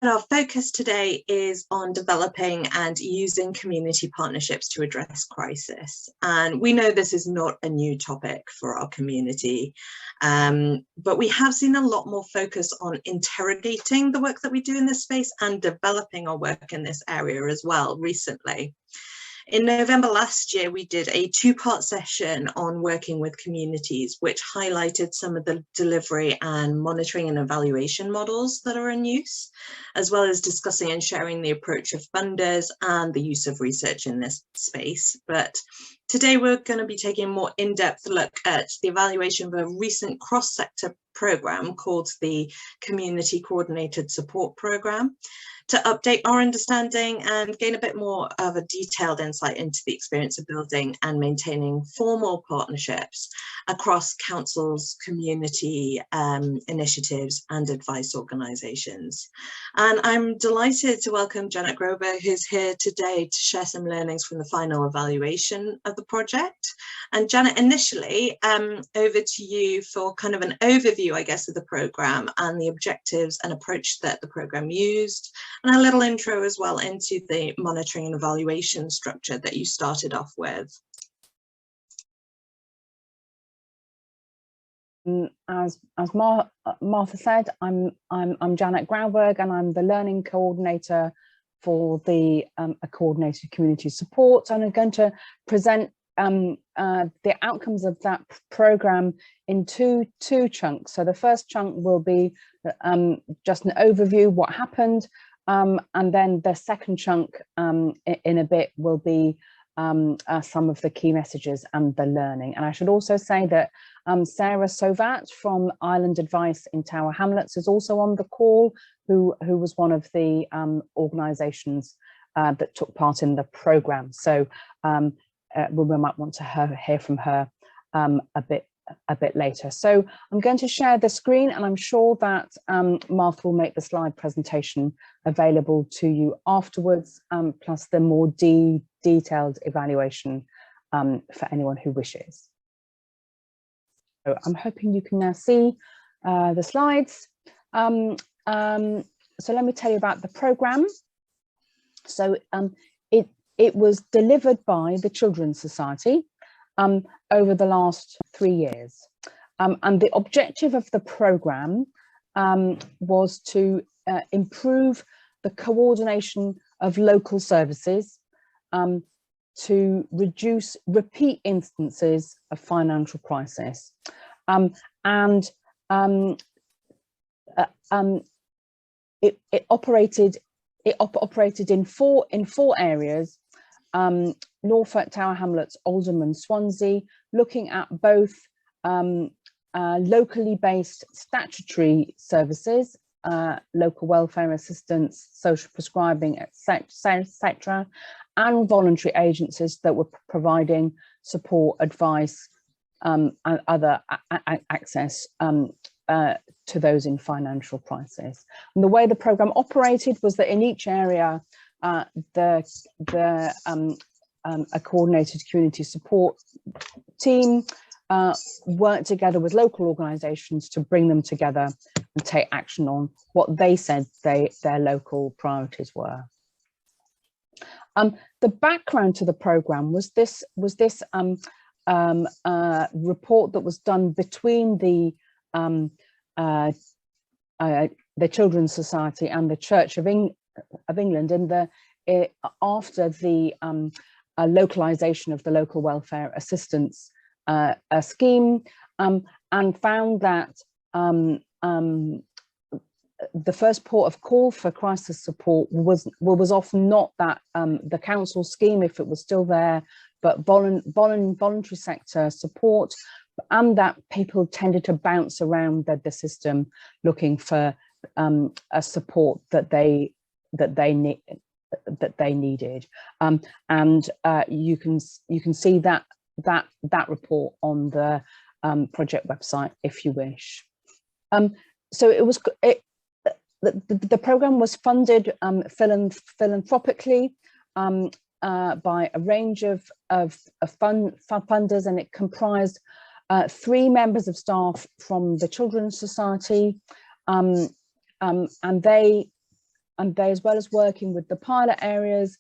Our focus today is on developing and using community partnerships to address crisis. And we know this is not a new topic for our community, but we have seen a lot more focus on interrogating the work that we do in this space and developing our work in this area as well recently. In November last year, we did a two-part session on working with communities, which highlighted some of the delivery and monitoring and evaluation models that are in use, as well as discussing and sharing the approach of funders and the use of research in this space. But today we're going to be taking a more in-depth look at the evaluation of a recent cross-sector program called the Community Coordinated Support Program, to update our understanding and gain a bit more of a detailed insight into the experience of building and maintaining formal partnerships across councils, community initiatives and advice organisations. And I'm delighted to welcome Janet Groberg, who's here today to share some learnings from the final evaluation of the project. And Janet, initially, over to you for kind of an overview, I guess, of the programme and the objectives and approach that the programme used, and a little intro as well into the monitoring and evaluation structure that you started off with. As Martha said, I'm Janet Groberg, and I'm the learning coordinator for the coordinated community support, and I'm going to present the outcomes of that program in two chunks. So the first chunk will be just an overview, what happened, and then the second chunk in a bit will be some of the key messages and the learning. And I should also say that Sarah Sovat from Island Advice in Tower Hamlets is also on the call, who was one of the organisations that took part in the programme. So we might want to hear from her a bit later. So I'm going to share the screen, and I'm sure that Martha will make the slide presentation available to you afterwards, plus the more detailed evaluation for anyone who wishes. So I'm hoping you can now see the slides. So let me tell you about the programme. So it was delivered by the Children's Society over the last 3 years. And the objective of the programme was to improve the coordination of local services, to reduce repeat instances of financial crisis. It operated in four areas: Norfolk, Tower Hamlets, Oldham and Swansea, looking at both locally based statutory services, local welfare assistance, social prescribing, etc., and voluntary agencies that were providing support, advice, and other access to those in financial crisis. And the way the programme operated was that in each area, a coordinated community support team worked together with local organisations to bring them together and take action on what they said their local priorities were. The background to the programme was this report that was done between the Children's Society and the Church of England after the localisation of the local welfare assistance scheme, and found that the first port of call for crisis support was often not that the council scheme, if it was still there, but voluntary sector support, and that people tended to bounce around the system looking for a support that they needed. And you can see that report on the project website if you wish. So the programme was funded philanthropically by a range of funders, and it comprised 3 members of staff from the Children's Society, and they they, as well as working with the pilot areas,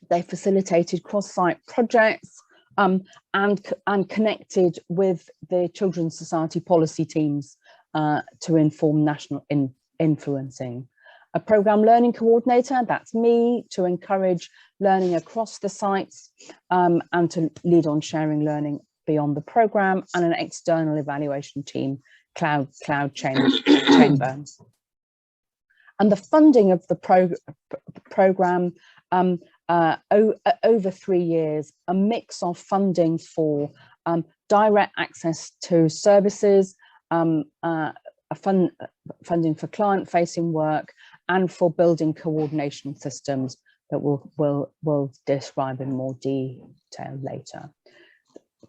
they facilitated cross-site projects and connected with the Children's Society policy teams to inform national influencing. A programme learning coordinator, that's me, to encourage learning across the sites and to lead on sharing learning beyond the programme, and an external evaluation team, Cloud Chamber. And the funding of the programme, over 3 years, a mix of funding for direct access to services, funding for client-facing work, and for building coordination systems that we'll describe in more detail later.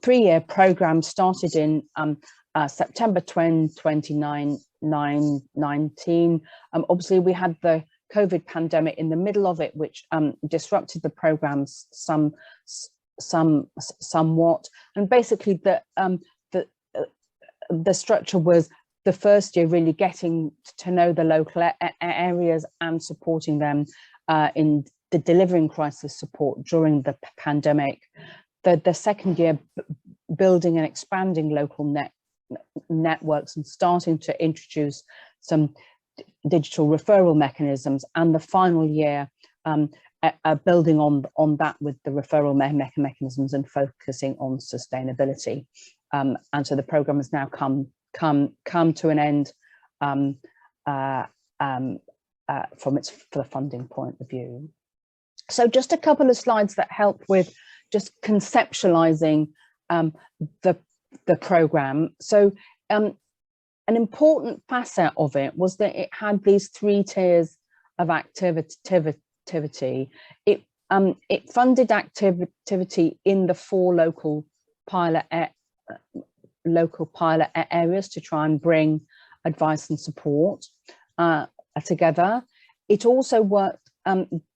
3-year programme started in September 2019. Obviously, we had the COVID pandemic in the middle of it, which disrupted the programmes somewhat. And basically, the structure was the first year really getting to know the local areas and supporting them in the delivering crisis support during the pandemic. The second year, building and expanding local networks and starting to introduce some digital referral mechanisms, and the final year building on that with the referral mechanisms and focusing on sustainability. And so the programme has now come to an end for the funding point of view. So just a couple of slides that help with just conceptualizing the programme. So an important facet of it was that it had these 3 tiers of activity. It funded activity in the 4 local pilot areas to try and bring advice and support together. It also worked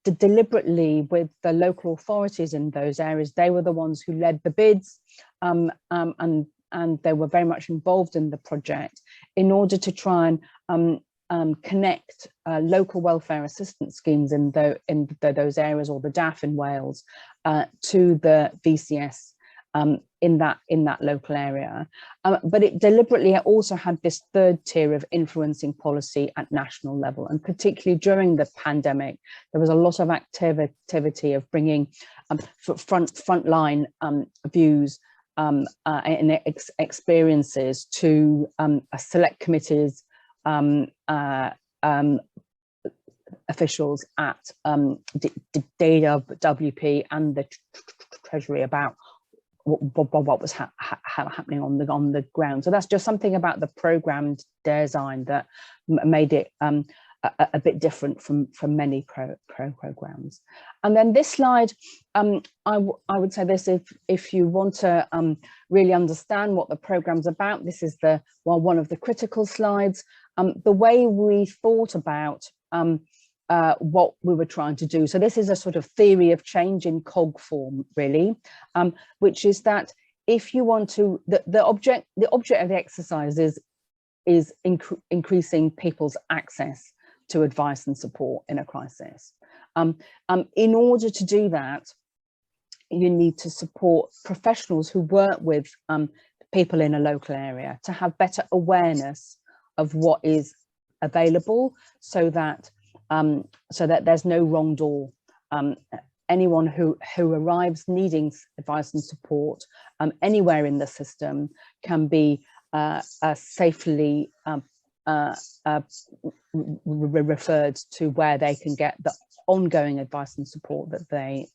deliberately with the local authorities in those areas. They were the ones who led the bids, and they were very much involved in the project in order to try and connect local welfare assistance schemes in those areas, or the DAF in Wales, to the VCS in that local area. But it deliberately also had this 3rd tier of influencing policy at national level, and particularly during the pandemic, there was a lot of activity of bringing frontline views and experiences to select committees, officials at DWP and the Treasury about what was happening on the ground. So that's just something about the programme design that made it a bit different from many programs. And then this slide, I would say this, if you want to really understand what the programme's about, this is one of the critical slides. The way we thought about what we were trying to do. So this is a sort of theory of change in cog form, really, which is that if you want to, the object of the exercise is increasing people's access to advice and support in a crisis. In order to do that, you need to support professionals who work with people in a local area to have better awareness of what is available, so that there's no wrong door. Anyone who arrives needing advice and support anywhere in the system can be safely referred to where they can get the ongoing advice and support that they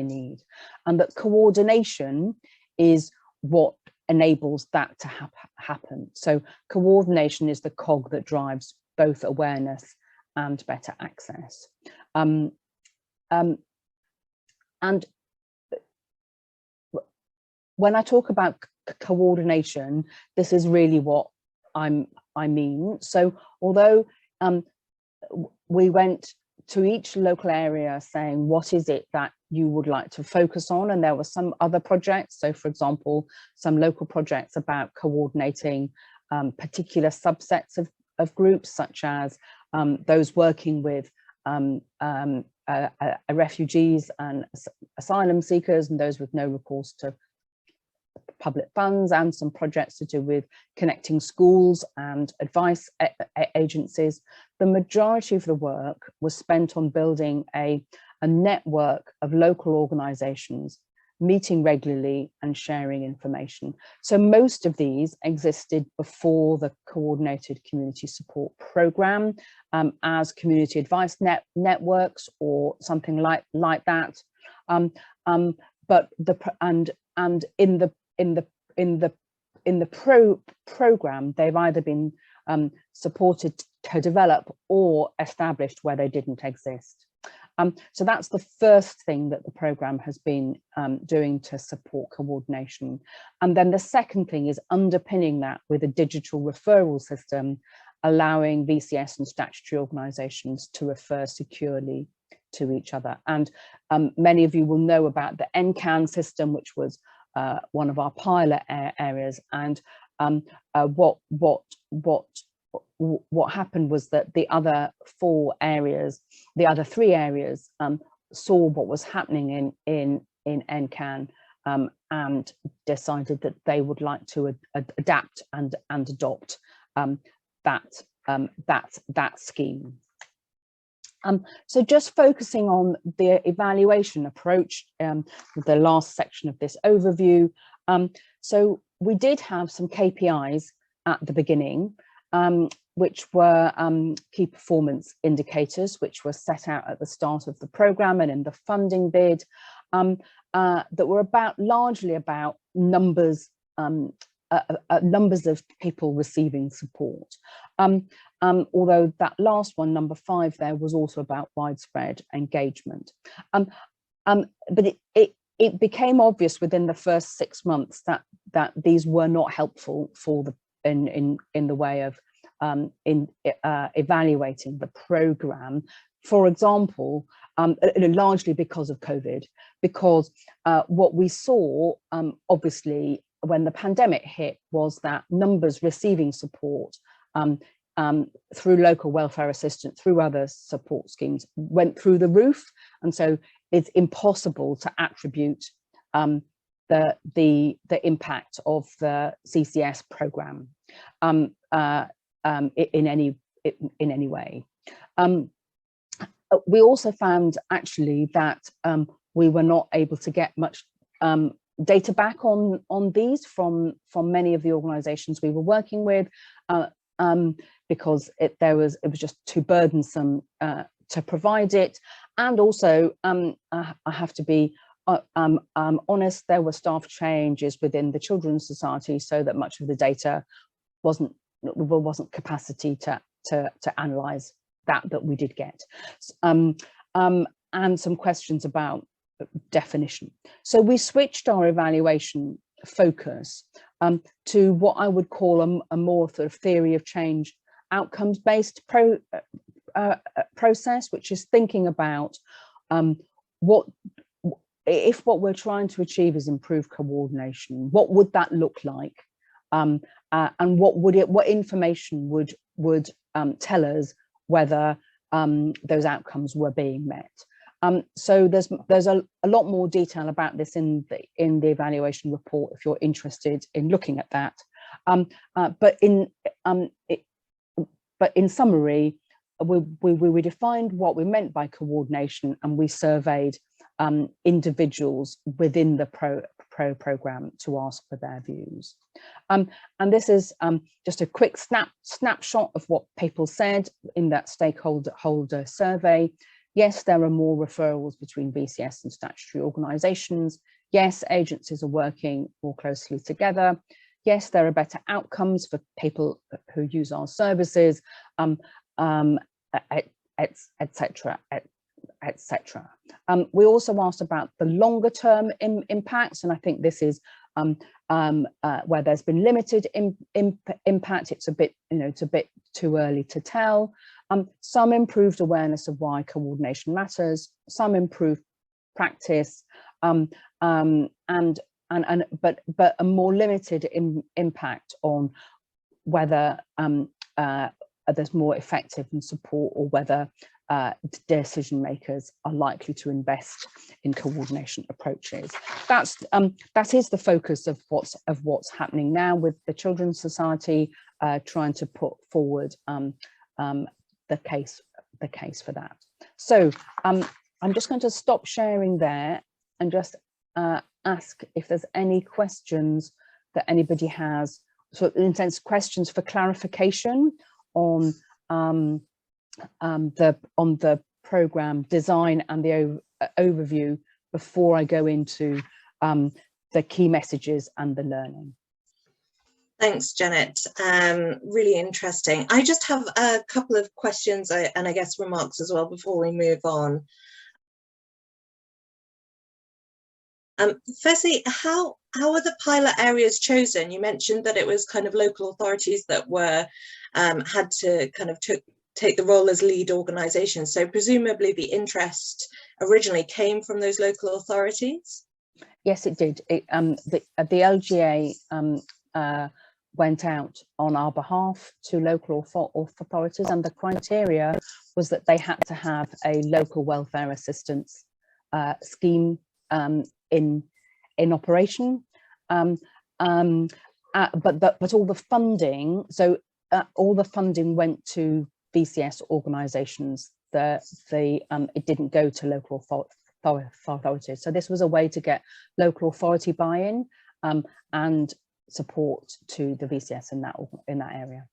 need, and that coordination is what enables that to happen. So coordination is the cog that drives both awareness and better access. And when I talk about coordination, this is really what I mean. So although we went to each local area saying, what is it that you would like to focus on? And there were some other projects. So for example, some local projects about coordinating particular subsets of groups, such as those working with refugees and asylum seekers, and those with no recourse to public funds, and some projects to do with connecting schools and advice agencies. The majority of the work was spent on building a network of local organisations meeting regularly and sharing information. So most of these existed before the Coordinated Community Support Programme as community advice networks or something like that. But in the programme, they've either been supported to develop or established where they didn't exist. So that's the first thing that the programme has been doing to support coordination. And then the second thing is underpinning that with a digital referral system, allowing VCS and statutory organisations to refer securely to each other. And many of you will know about the NCAN system, which was one of our pilot areas. And what happened was that the other three areas saw what was happening in NCAN and decided that they would like to adapt and adopt that scheme. So just focusing on the evaluation approach, the last section of this overview. So we did have some KPIs at the beginning, which were key performance indicators, which were set out at the start of the programme and in the funding bid, that were largely about numbers of people receiving support. Although that last one, number 5 there, was also about widespread engagement. But it became obvious within the first 6 months that these were not helpful for in the way of evaluating the programme. For example, largely because of COVID, because what we saw, obviously, when the pandemic hit, was that numbers receiving support through local welfare assistance, through other support schemes, went through the roof. And so it's impossible to attribute the impact of the CCS programme in any way. We also found actually that we were not able to get much data back on these from many of the organisations we were working with, because it was just too burdensome to provide it. And also, I have to be honest, there were staff changes within the Children's Society, so that much of the data wasn't capacity to analyse that we did get, and some questions about definition. So we switched our evaluation focus to what I would call a more sort of theory of change outcomes based process, which is thinking about if what we're trying to achieve is improved coordination, what would that look like, and what information would tell us whether those outcomes were being met. So there's a lot more detail about this in the evaluation report if you're interested in looking at that. But in summary, we defined what we meant by coordination, and we surveyed individuals within the programme to ask for their views. And this is just a quick snapshot of what people said in that stakeholder survey. Yes, there are more referrals between VCS and statutory organisations. Yes, agencies are working more closely together. Yes, there are better outcomes for people who use our services, etc. etc. We also asked about the longer term impacts, and I think this is where there's been limited impact. It's a bit too early to tell. Some improved awareness of why coordination matters, some improved practice, but a more limited impact on whether there's more effective and support, or whether decision makers are likely to invest in coordination approaches. That is the focus of what's happening now, with the Children's Society trying to put forward the case for that. So I'm just going to stop sharing there and just ask if there's any questions that anybody has, so in sense questions for clarification on the program design and the overview, before I go into the key messages and the learning. Thanks, Janet. Really interesting. I just have a couple of questions and I guess remarks as well before we move on. Firstly, how are the pilot areas chosen? You mentioned that it was kind of local authorities that were had to kind of take the role as lead organisations. So presumably the interest originally came from those local authorities. Yes, it did. The LGA went out on our behalf to local authorities, and the criteria was that they had to have a local welfare assistance scheme in operation, but all the funding, so all the funding went to VCS organisations. It didn't go to local authorities. So this was a way to get local authority buy-in and support to the VCS in that area.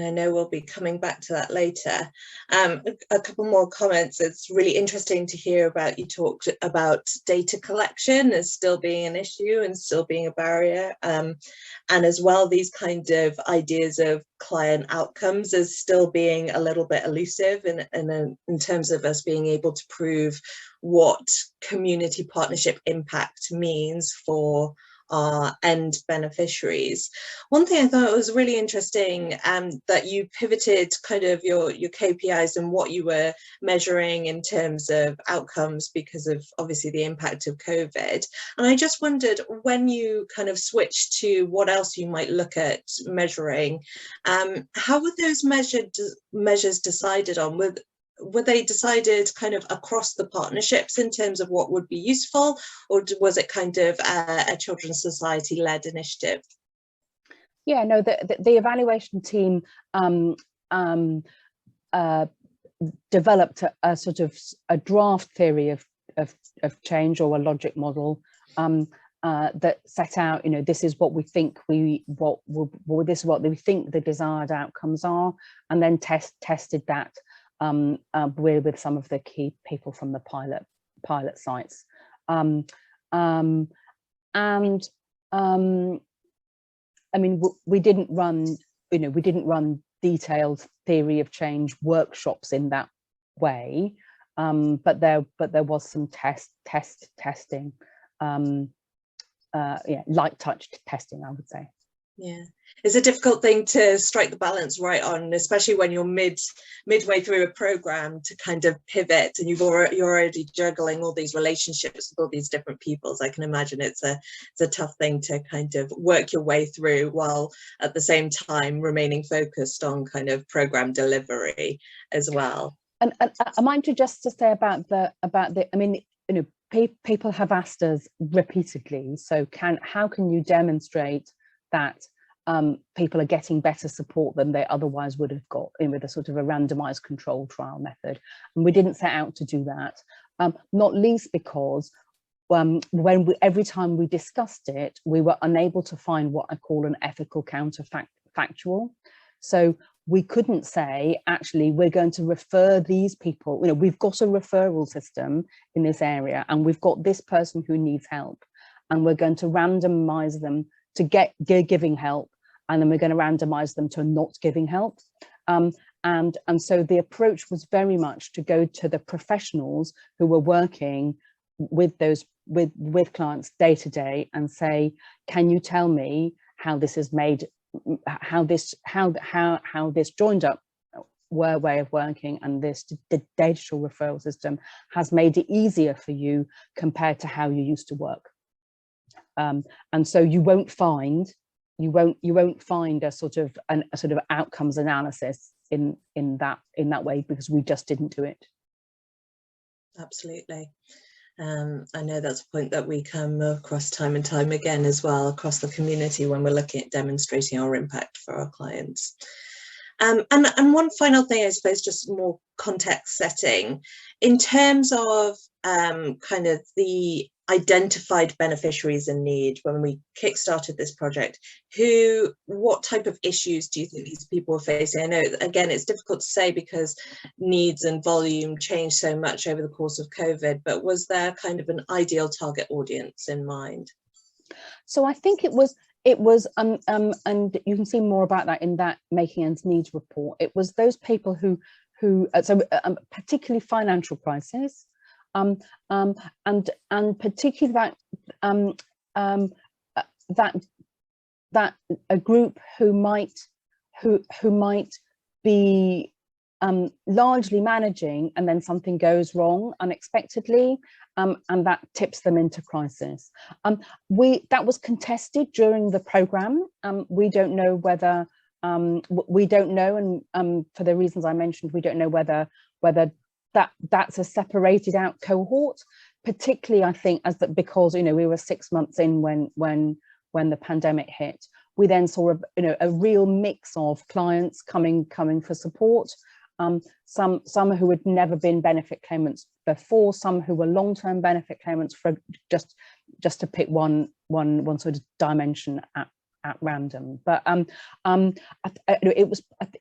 I know we'll be coming back to that later. A couple more comments. It's really interesting to hear about, you talked about data collection as still being an issue and still being a barrier. And as well, these kind of ideas of client outcomes as still being a little bit elusive in terms of us being able to prove what community partnership impact means for our end beneficiaries. One thing I thought was really interesting, that you pivoted kind of your KPIs and what you were measuring in terms of outcomes because of obviously the impact of COVID. And I just wondered, when you kind of switched to what else you might look at measuring, how were those measures decided on? Were they decided kind of across the partnerships in terms of what would be useful, or was it kind of a Children's Society led initiative? Yeah, no, the evaluation team developed a sort of a draft theory of change, or a logic model that set out, you know, this is what we think this is what we think the desired outcomes are, and then tested that with some of the key people from the pilot sites, I mean, we didn't run detailed theory of change workshops in that way, but there was some testing, yeah, light touch testing, I would say. Yeah, it's a difficult thing to strike the balance right on, especially when you're midway through a program, to kind of pivot and you're already juggling all these relationships with all these different peoples. I can imagine it's a tough thing to kind of work your way through while at the same time remaining focused on kind of program delivery as well. And I mind you just to say about the I mean, you know, people have asked us repeatedly, so how can you demonstrate that people are getting better support than they otherwise would have got with a sort of a randomized control trial method? And we didn't set out to do that, not least because every time we discussed it, we were unable to find what I call an ethical counterfactual. So we couldn't say, actually, we're going to refer these people, you know, we've got a referral system in this area and we've got this person who needs help, and we're going to randomize them to giving help, and then we're going to randomize them to not giving help. And so the approach was very much to go to the professionals who were working with with clients day to day and say, can you tell me how this is made, how this joined up way of working and the digital referral system has made it easier for you compared to how you used to work. And so you won't find a sort of outcomes analysis in that way, because we just didn't do it. Absolutely. I know that's a point that we come across time and time again as well across the community when we're looking at demonstrating our impact for our clients. And one final thing, I suppose, just more context setting, in terms of kind of the identified beneficiaries in need when we kickstarted this project, what type of issues do you think these people are facing? I know, again, it's difficult to say because needs and volume changed so much over the course of COVID, but was there kind of an ideal target audience in mind? So I think it was, and you can see more about that in that Making Ends Needs report. It was those people who particularly financial crisis, and particularly that a group who might be largely managing, and then something goes wrong unexpectedly, and that tips them into crisis. That was contested during the programme. We don't know whether we don't know, and for the reasons I mentioned, we don't know whether that's a separated out cohort, particularly I think because we were 6 months in when the pandemic hit. We then saw a real mix of clients coming for support. Some who had never been benefit claimants before, some who were long-term benefit claimants, for just to pick one sort of dimension at random. But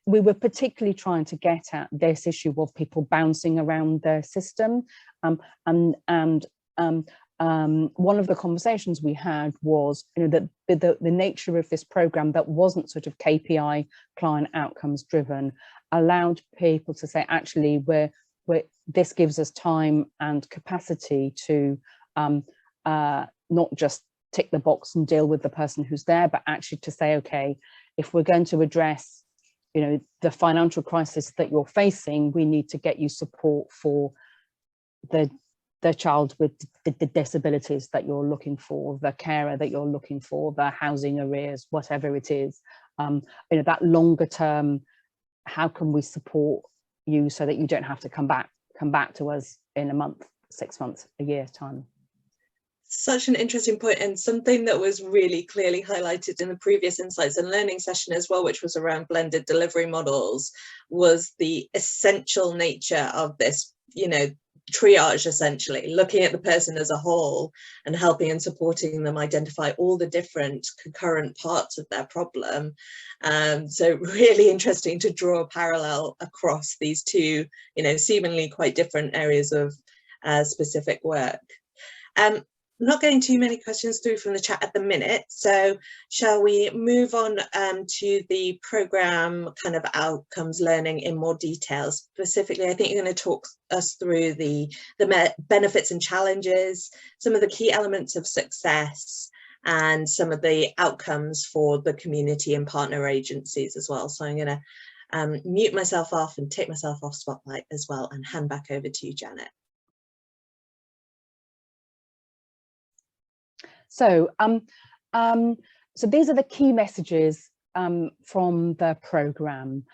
we were particularly trying to get at this issue of people bouncing around the system, and one of the conversations we had was that the nature of this program that wasn't sort of KPI client outcomes driven allowed people to say, actually, this gives us time and capacity to not just tick the box and deal with the person who's there, but actually to say, okay, if we're going to address the financial crisis that you're facing, we need to get you support for the child with the disabilities that you're looking for, the carer that you're looking for, the housing arrears, whatever it is. That longer term, how can we support you so that you don't have to come back to us in a month, 6 months, a year's time? Such an interesting point, and something that was really clearly highlighted in the previous Insights and Learning session as well, which was around blended delivery models, was the essential nature of this, triage, essentially looking at the person as a whole and helping and supporting them identify all the different concurrent parts of their problem. So really interesting to draw a parallel across these two, seemingly quite different areas of specific work. Not getting too many questions through from the chat at the minute, so shall we move on to the programme kind of outcomes learning in more detail? Specifically, I think you're going to talk us through the benefits and challenges, some of the key elements of success, and some of the outcomes for the community and partner agencies as well. So I'm going to mute myself off and take myself off spotlight as well and hand back over to you, Janet. So, so these are the key messages from the programme.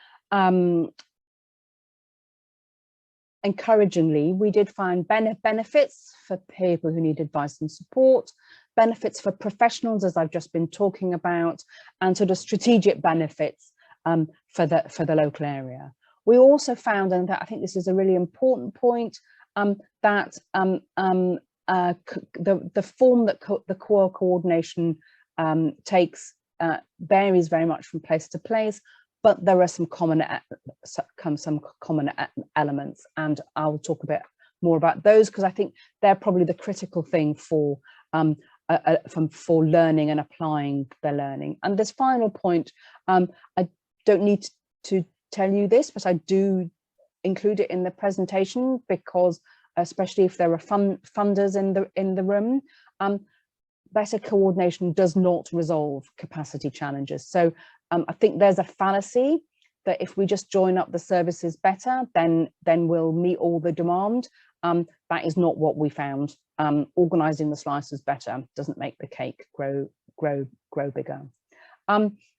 Encouragingly, we did find benefits for people who need advice and support, benefits for professionals, as I've just been talking about, and sort of strategic benefits for the local area. We also found, and I think this is a really important point, that the form that the core coordination takes varies very much from place to place, but there are some common elements, and I'll talk a bit more about those because I think they're probably the critical thing for learning and applying the learning. And this final point, I don't need to tell you this, but I do include it in the presentation because, especially if there are funders in the room, better coordination does not resolve capacity challenges. So I think there's a fallacy that if we just join up the services better, then we'll meet all the demand. That is not what we found. Organising the slices better doesn't make the cake grow bigger.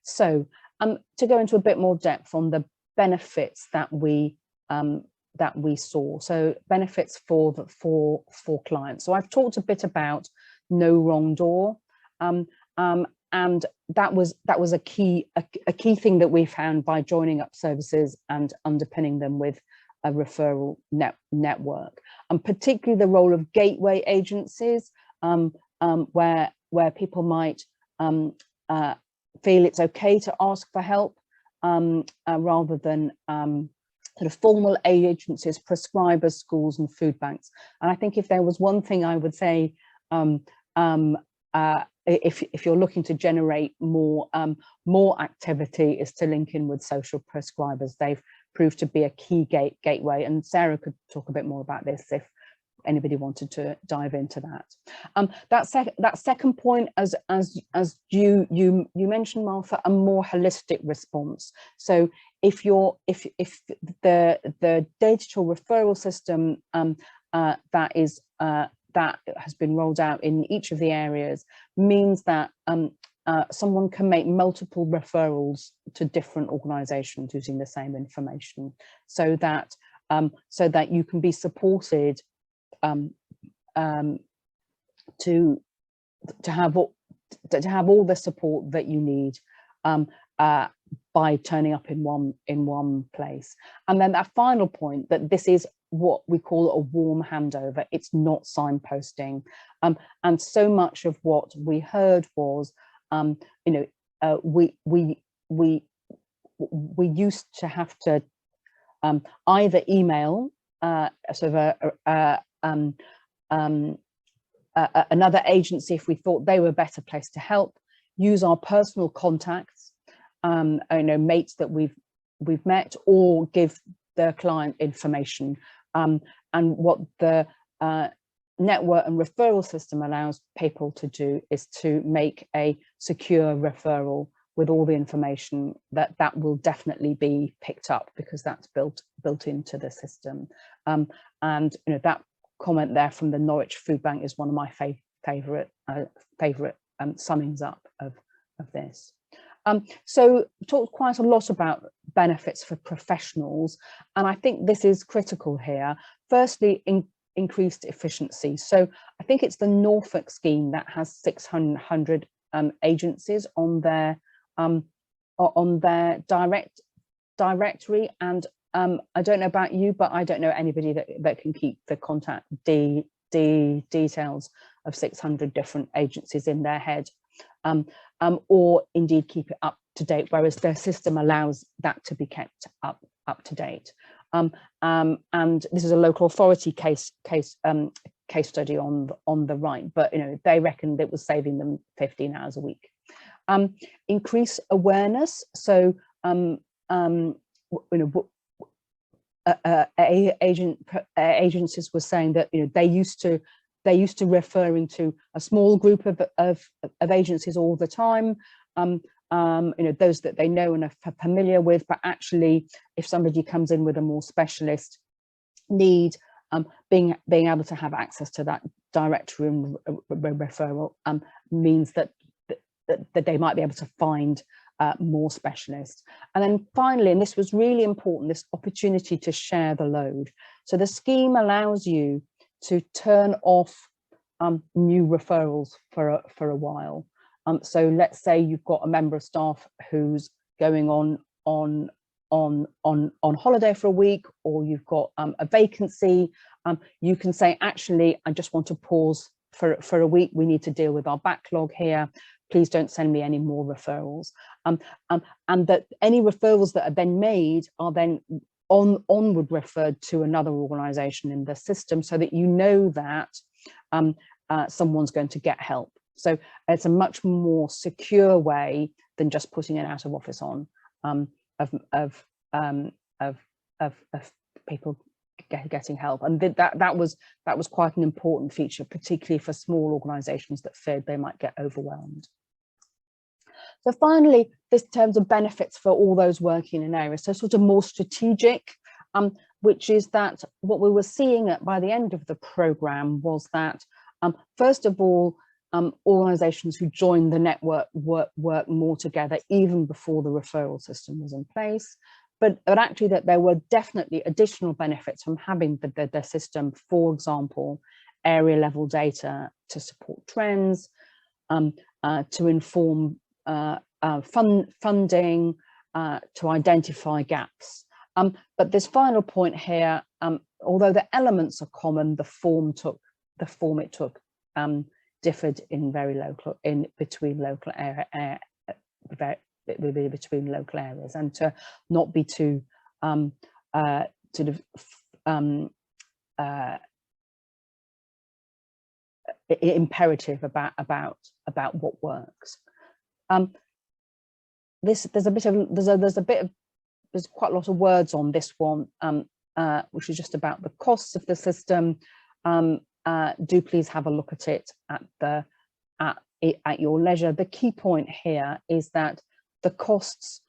So to go into a bit more depth on the benefits that we saw. So benefits for clients. So I've talked a bit about no wrong door, and that was a key thing that we found by joining up services and underpinning them with a referral network, and particularly the role of gateway agencies, where people might feel it's okay to ask for help, rather than sort of formal agencies, prescribers, schools and food banks. And I think if there was one thing I would say, if you're looking to generate more activity, is to link in with social prescribers. They've proved to be a key gateway, and Sarah could talk a bit more about this if anybody wanted to dive into that. That second point, as you mentioned, Martha, a more holistic response. So if the digital referral system that has been rolled out in each of the areas means that someone can make multiple referrals to different organisations using the same information, so that you can be supported to have all the support that you need by turning up in one place. And then that final point, that this is what we call a warm handover. It's not signposting, and so much of what we heard was, we used to have to either email another agency if we thought they were a better place to help, use our personal contacts, mates that we've met, or give the client information. And what the network and referral system allows people to do is to make a secure referral with all the information that will definitely be picked up, because that's built into the system. And that comment there from the Norwich Food Bank is one of my favourite summings up of this. So we talked quite a lot about benefits for professionals, and I think this is critical here. Firstly, increased efficiency. So I think it's the Norfolk scheme that has 600 agencies on their directory, and I don't know about you, but I don't know anybody that can keep the contact details of 600 different agencies in their head, or indeed keep it up to date, whereas their system allows that to be kept up to date. And this is a local authority case study on the right, but they reckoned it was saving them 15 hours a week. Increase awareness. So agencies were saying that they used to referring to a small group of agencies all the time, those that they know and are familiar with, but actually if somebody comes in with a more specialist need, being able to have access to that directory and referral means that they might be able to find more specialists. And then finally, and this was really important, this opportunity to share the load. So the scheme allows you to turn off new referrals for a while. So let's say you've got a member of staff who's going on holiday for a week, or you've got a vacancy. You can say, actually, I just want to pause for a week. We need to deal with our backlog here. Please don't send me any more referrals. And that any referrals that are then made are then onward referred to another organisation in the system, so that you know that someone's going to get help. So it's a much more secure way than just putting an out of office on of people getting help. And that was quite an important feature, particularly for small organisations that feared they might get overwhelmed. So finally, this in terms of benefits for all those working in areas, so sort of more strategic, which is that what we were seeing by the end of the programme was that, first of all, organisations who joined the network work more together even before the referral system was in place. but actually that there were definitely additional benefits from having the system, for example, area level data to support trends, to inform funding, to identify gaps. But this final point here, although the elements are common, the form it took differed in between local areas, and to not be too sort of imperative about what works. There's quite a lot of words on this one, which is just about the costs of the system. Do please have a look at it at your leisure. The key point here is that the costs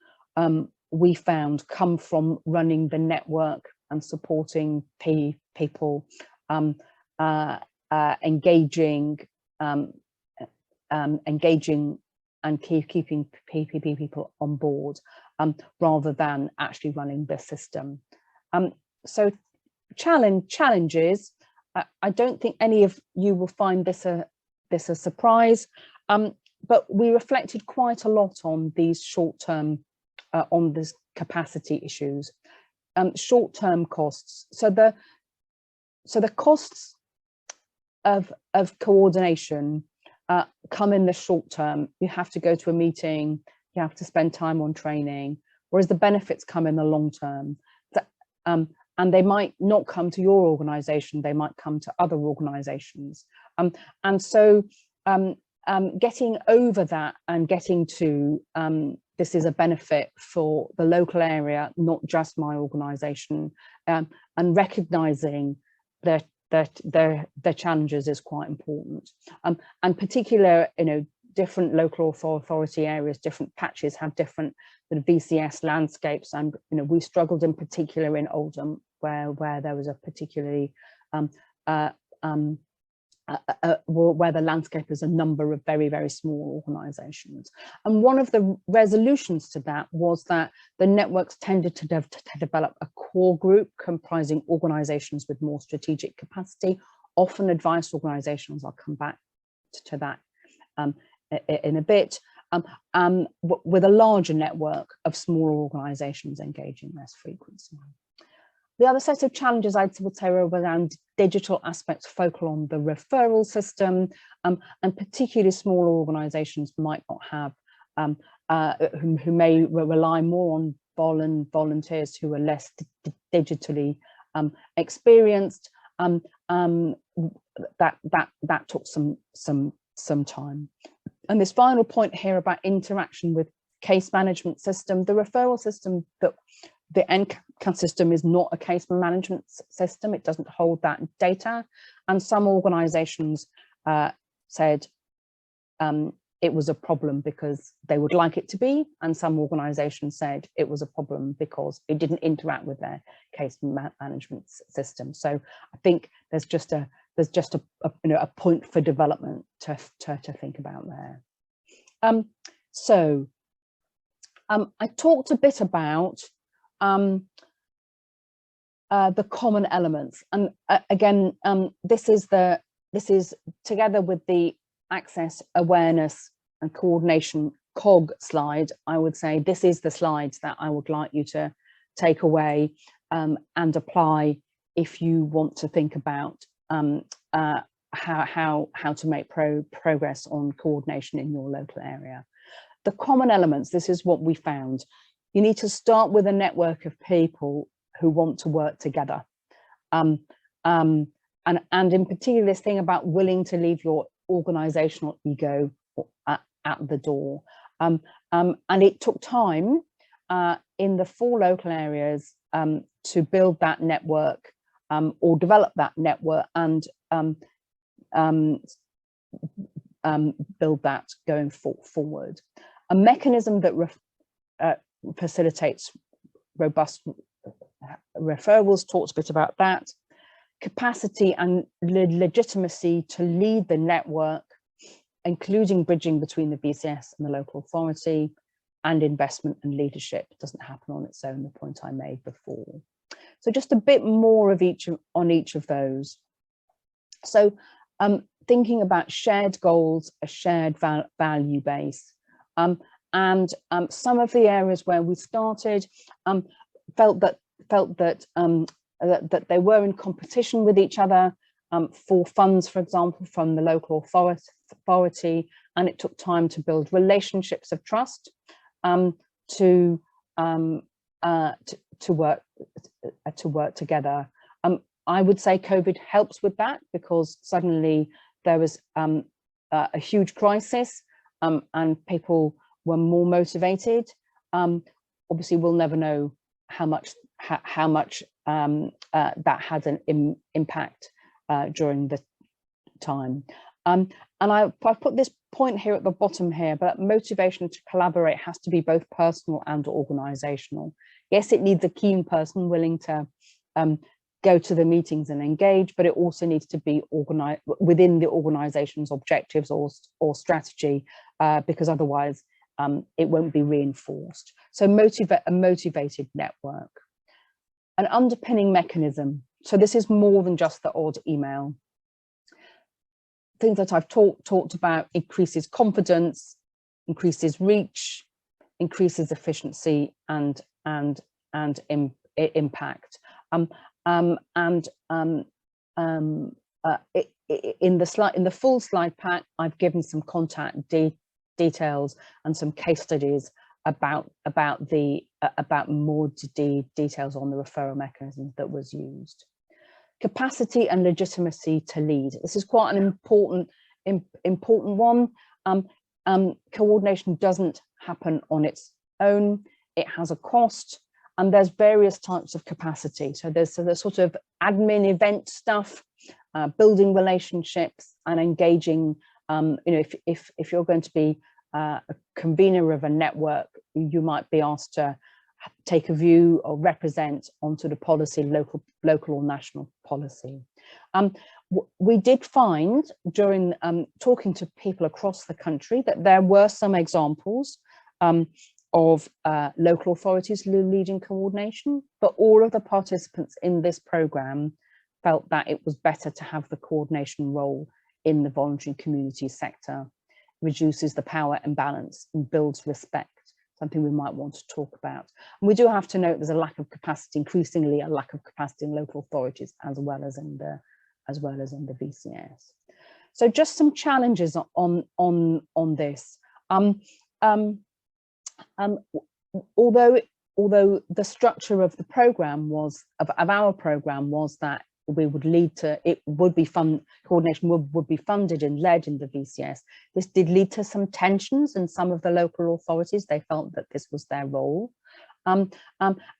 we found come from running the network and supporting people, engaging and keeping people on board, rather than actually running the system. So challenges. I don't think any of you will find this a surprise, but we reflected quite a lot on these short-term, on this capacity issues, short-term costs. So the costs of coordination come in the short term. You have to go to a meeting, you have to spend time on training, whereas the benefits come in the long term. And they might not come to your organization, they might come to other organizations. And so getting over that and getting to this is a benefit for the local area, not just my organization, and recognizing that their challenges is quite important. And particular, different local authority areas, different patches have different sort of VCS landscapes, and we struggled in particular in Oldham, where there was a particularly where the landscape is a number of very, very small organisations. And one of the resolutions to that was that the networks tended to develop a core group comprising organisations with more strategic capacity, often advice organisations. I'll come back to that in a bit, with a larger network of smaller organisations engaging less frequency. The other set of challenges I would say are around digital aspects focal on the referral system, and particularly smaller organisations might not have, who may rely more on volunteers who are less digitally experienced. That took some time. And this final point here about interaction with case management system, the referral system, the NCAN system is not a case management system. It doesn't hold that data. And some organisations said it was a problem because they would like it to be, and some organisations said it was a problem because it didn't interact with their case management system. So I think there's just a point for development to think about there. I talked a bit about the common elements, and again, this is together with the access, awareness and coordination COG slide. I would say this is the slides that I would like you to take away and apply if you want to think about how to make progress on coordination in your local area. The common elements, this is what we found. You need to start with a network of people who want to work together. And in particular, this thing about willing to leave your organizational ego at the door. And it took time in the 4 local areas to build that network or develop that network and build that going forward. A mechanism that facilitates robust referrals, talked a bit about that. Capacity and legitimacy to lead the network, including bridging between the BCS and the local authority, and investment and leadership. It doesn't happen on its own, the point I made before. So just a bit more of on each of those. So thinking about shared goals, a shared value base, and some of the areas where we started felt that they were in competition with each other for funds, for example, from the local authority, and it took time to build relationships of trust to work together. I would say COVID helps with that, because suddenly there was a huge crisis and people were more motivated. Obviously, we'll never know how much that had an impact during the time. And I've put this point here at the bottom here, but motivation to collaborate has to be both personal and organizational. Yes, it needs a keen person willing to go to the meetings and engage, but it also needs to be organized within the organization's objectives or strategy, because otherwise it won't be reinforced. So a motivated network. An underpinning mechanism. So this is more than just the odd email. Things that I've talked about: increases confidence, increases reach, increases efficiency and impact. In the full slide pack, I've given some contact details and some case studies about more details on the referral mechanism that was used. Capacity and legitimacy to lead. This is quite an important one. Coordination doesn't happen on its own. It has a cost, and there's various types of capacity. So there's sort of admin event stuff, building relationships and engaging. If you're going to be a convener of a network, you might be asked to take a view or represent onto the policy, local or national policy. We did find during talking to people across the country that there were some examples of local authorities leading coordination, but all of the participants in this programme felt that it was better to have the coordination role in the voluntary community sector. Reduces the power imbalance and builds respect, something we might want to talk about. And we do have to note there's a lack of capacity, increasingly a lack of capacity in local authorities as well as in the VCS. So just some challenges on this. Although the structure of the program was of our program was that we would lead to, it would be coordination would be funded and led in the VCS. This did lead to some tensions in some of the local authorities. They felt that this was their role. And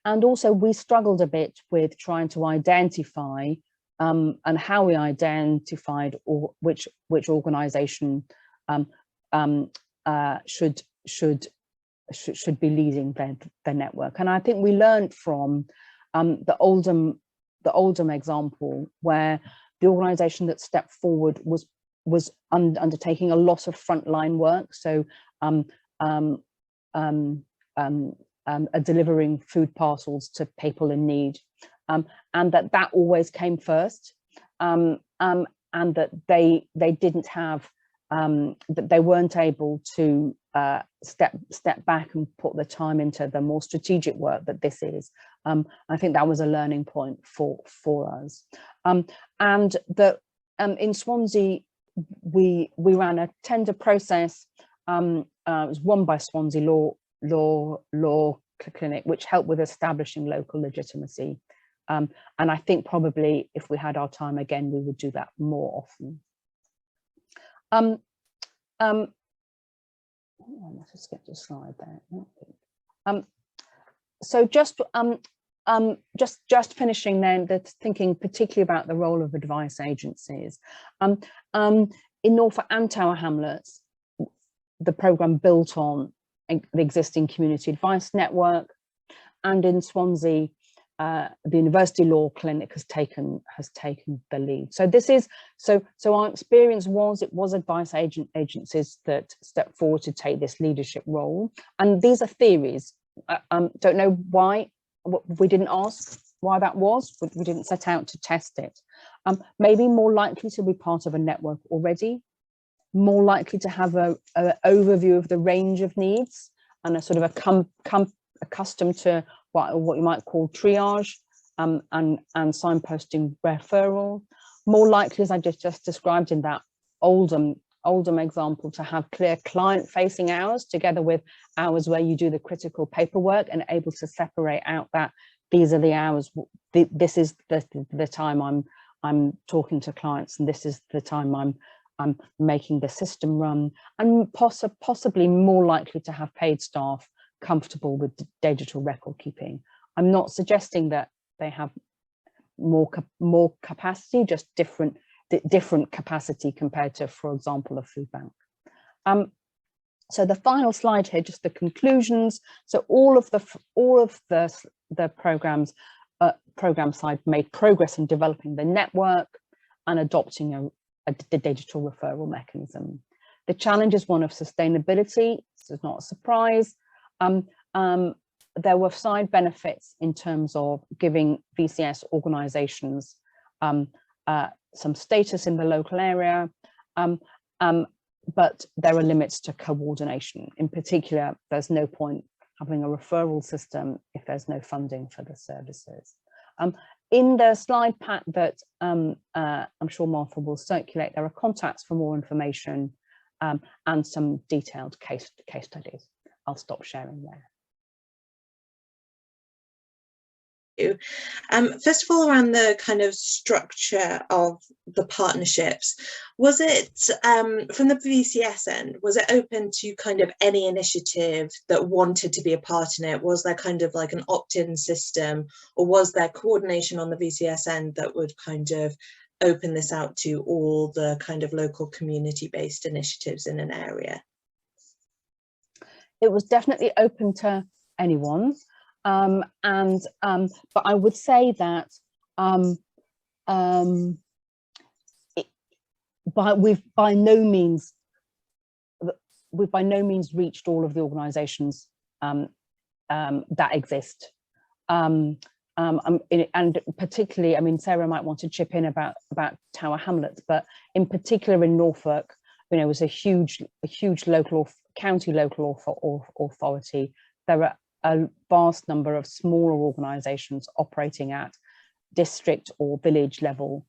also we struggled a bit with trying to identify and how we identified which organisation should be leading their network. And I think we learned from the Oldham example, where the organisation that stepped forward was undertaking a lot of frontline work, so delivering food parcels to people in need, and that always came first, and that they didn't have that they weren't able to step back and put the time into the more strategic work that this is. I think that was a learning point for us. And that in Swansea, we ran a tender process. It was won by Swansea Law Clinic, which helped with establishing local legitimacy. And I think probably if we had our time again, we would do that more often. Let's just get to the slide there. So just finishing then, thinking particularly about the role of advice agencies. In Norfolk and Tower Hamlets, the programme built on the existing community advice network, and in Swansea, the University Law Clinic has taken the lead. So this is so our experience was it was advice agencies that stepped forward to take this leadership role, and these are theories. Don't know why we didn't ask why that was. We didn't set out to test it. Maybe more likely to be part of a network already, more likely to have a overview of the range of needs and a sort of accustomed to what you might call triage and signposting referral. More likely, as I just described in that Oldham example, to have clear client-facing hours together with hours where you do the critical paperwork and able to separate out that these are the hours, this is the time I'm talking to clients, and this is the time I'm making the system run, and possibly more likely to have paid staff comfortable with digital record keeping. I'm not suggesting that they have more capacity, just different capacity compared to, for example, a food bank. So the final slide here, just the conclusions. So all of the programs, program side made progress in developing the network and adopting the digital referral mechanism. The challenge is one of sustainability. This is not a surprise. There were side benefits in terms of giving VCS organisations some status in the local area, but there are limits to coordination. In particular, there's no point having a referral system if there's no funding for the services. In the slide pack that I'm sure Martha will circulate, there are contacts for more information and some detailed case studies. I'll stop sharing there. First of all, around the kind of structure of the partnerships, was it from the VCS end, was it open to kind of any initiative that wanted to be a part in it? Was there kind of like an opt-in system, or was there coordination on the VCS end that would kind of open this out to all the kind of local community-based initiatives in an area? It was definitely open to anyone. But I would say that we've by no means reached all of the organisations that exist, and particularly, I mean, Sarah might want to chip in about Tower Hamlets, but in particular in Norfolk, you know, it was a huge county local authority. There are a vast number of smaller organisations operating at district or village level,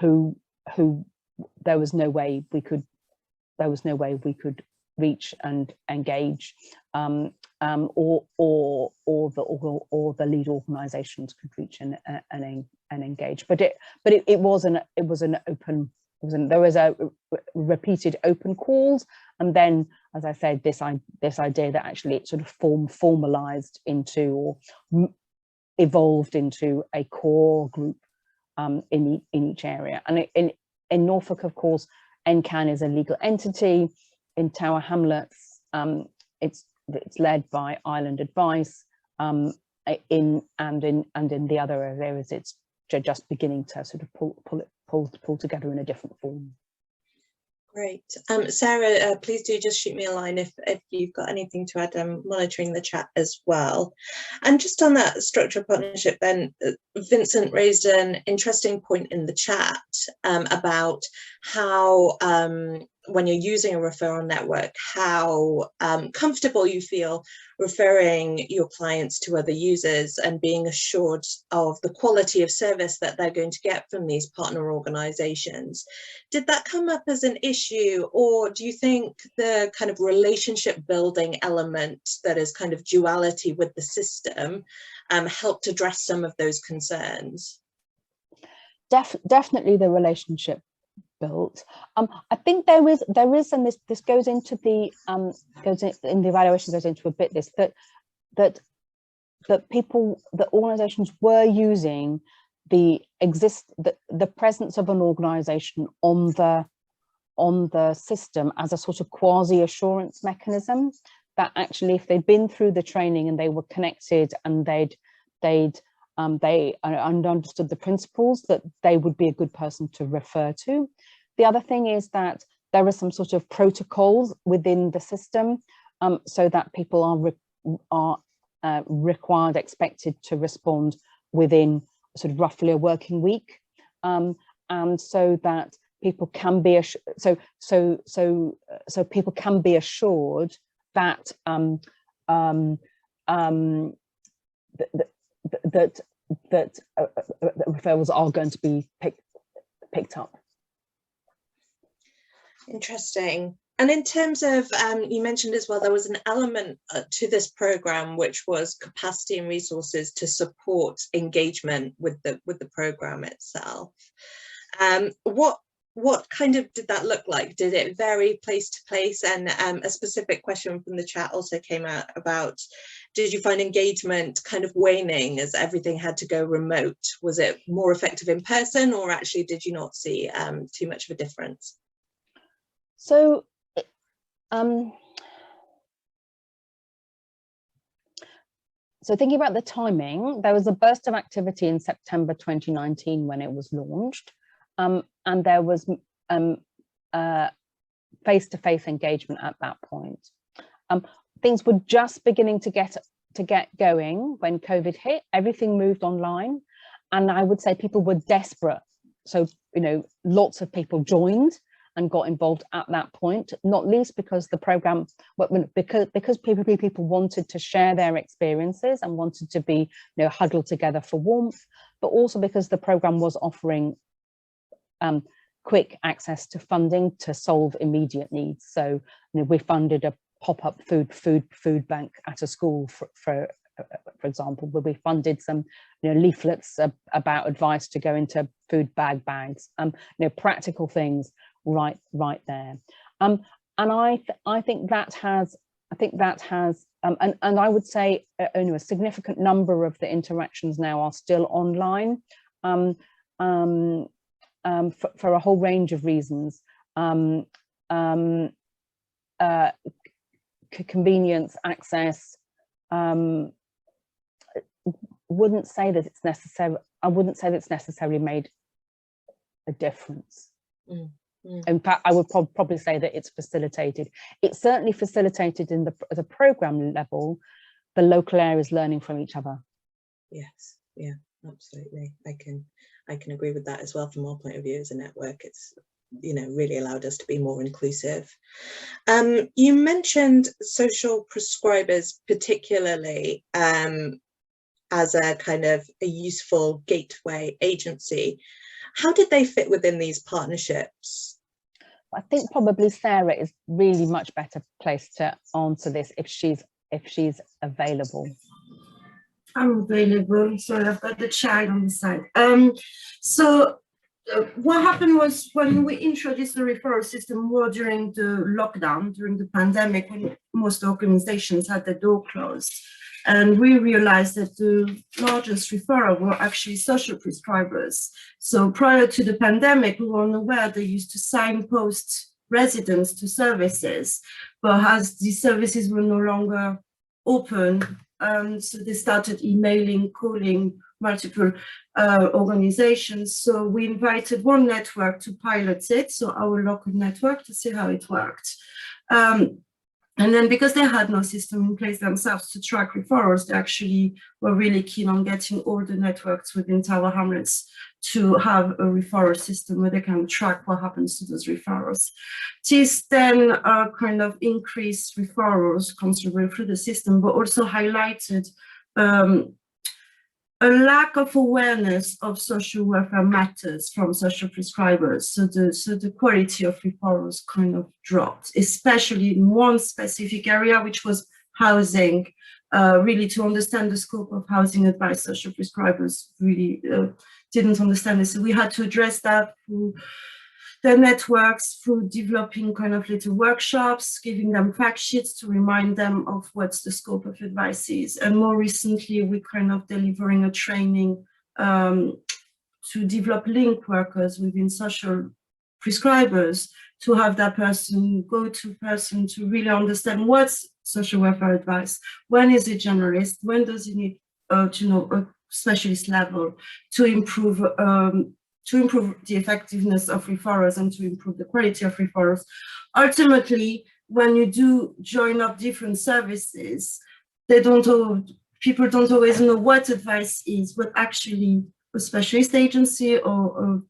who there was no way we could reach and engage, or the lead organisations could reach and engage. But it was an open. There was a repeated open calls, and then, as I said, this idea that actually it sort of formalized into or evolved into a core group in each area. And in Norfolk, of course, NCAN is a legal entity. In Tower Hamlets, it's led by Island Advice. In the other areas, it's just beginning to sort of pull together in a different form. Great. Sarah, please do just shoot me a line if you've got anything to add. I'm monitoring the chat as well. And just on that structure of partnership, then Vincent raised an interesting point in the chat about how when you're using a referral network, how comfortable you feel referring your clients to other users and being assured of the quality of service that they're going to get from these partner organizations. Did that come up as an issue, or do you think the kind of relationship building element that is kind of duality with the system helped address some of those concerns? Definitely the relationship built. I think there is, and this goes into the in the evaluation goes into a bit this that organizations were using the presence of an organization on the system as a sort of quasi assurance mechanism, that actually if they'd been through the training and they were connected and they'd they understood the principles, that they would be a good person to refer to. The other thing is that there are some sort of protocols within the system, so that people are required, expected to respond within sort of roughly a working week, and so that people can be so people can be assured that that referrals are going to be picked up. Interesting. And in terms of, you mentioned as well, there was an element to this program which was capacity and resources to support engagement with the program itself. What kind of did that look like? Did it vary place to place? And a specific question from the chat also came out about, did you find engagement kind of waning as everything had to go remote? Was it more effective in person, or actually did you not see too much of a difference? So, so thinking about the timing, there was a burst of activity in September 2019 when it was launched, and there was face-to-face engagement at that point. Things were just beginning to get going when COVID hit. Everything moved online, and I would say people were desperate. So, you know, lots of people joined and got involved at that point, not least because the program, because people wanted to share their experiences and wanted to be, you know, huddled together for warmth, but also because the program was offering quick access to funding to solve immediate needs. So, you know, we funded a pop-up food bank at a school, for example, where we funded some, you know, leaflets about advice to go into food bags, you know, practical things right there. And I think that has, and I would say, you know, a significant number of the interactions now are still online, for a whole range of reasons. Convenience, access. Wouldn't say that it's necessary. I wouldn't say that it's necessarily made a difference. In fact, I would probably say that it's facilitated. It's certainly facilitated in the program level, the local areas learning from each other. Yes, yeah, absolutely. I can agree with that as well. From our point of view as a network, it's, you know, really allowed us to be more inclusive. You mentioned social prescribers particularly as a kind of a useful gateway agency. How did they fit within these partnerships? I think probably Sarah is really much better placed to answer this if she's available. I'm available. Sorry, I've got the child on the side. What happened was, when we introduced the referral system more during the lockdown, during the pandemic, when most organizations had their door closed, and we realized that the largest referrer were actually social prescribers. So prior to the pandemic, we were unaware they used to signpost residents to services, but as these services were no longer open, so they started emailing, calling multiple organizations. So we invited one network to pilot it, so our local network, to see how it worked. And then, because they had no system in place themselves to track referrals, they actually were really keen on getting all the networks within Tower Hamlets to have a referral system where they can track what happens to those referrals. This then kind of increased referrals considerably through the system, but also highlighted a lack of awareness of social welfare matters from social prescribers. So the quality of referrals kind of dropped, especially in one specific area, which was housing. Really, to understand the scope of housing advice, social prescribers really didn't understand this. So we had to address that through the networks, through developing kind of little workshops, giving them fact sheets to remind them of what's the scope of advice is. And more recently, we're kind of delivering a training to develop link workers within social prescribers, to have that go-to person to really understand what's social welfare advice, when is it generalist, when does it need a specialist level to improve the effectiveness of referrals and to improve the quality of referrals. Ultimately, when you do join up different services, people don't always know what advice is, what actually a specialist agency or a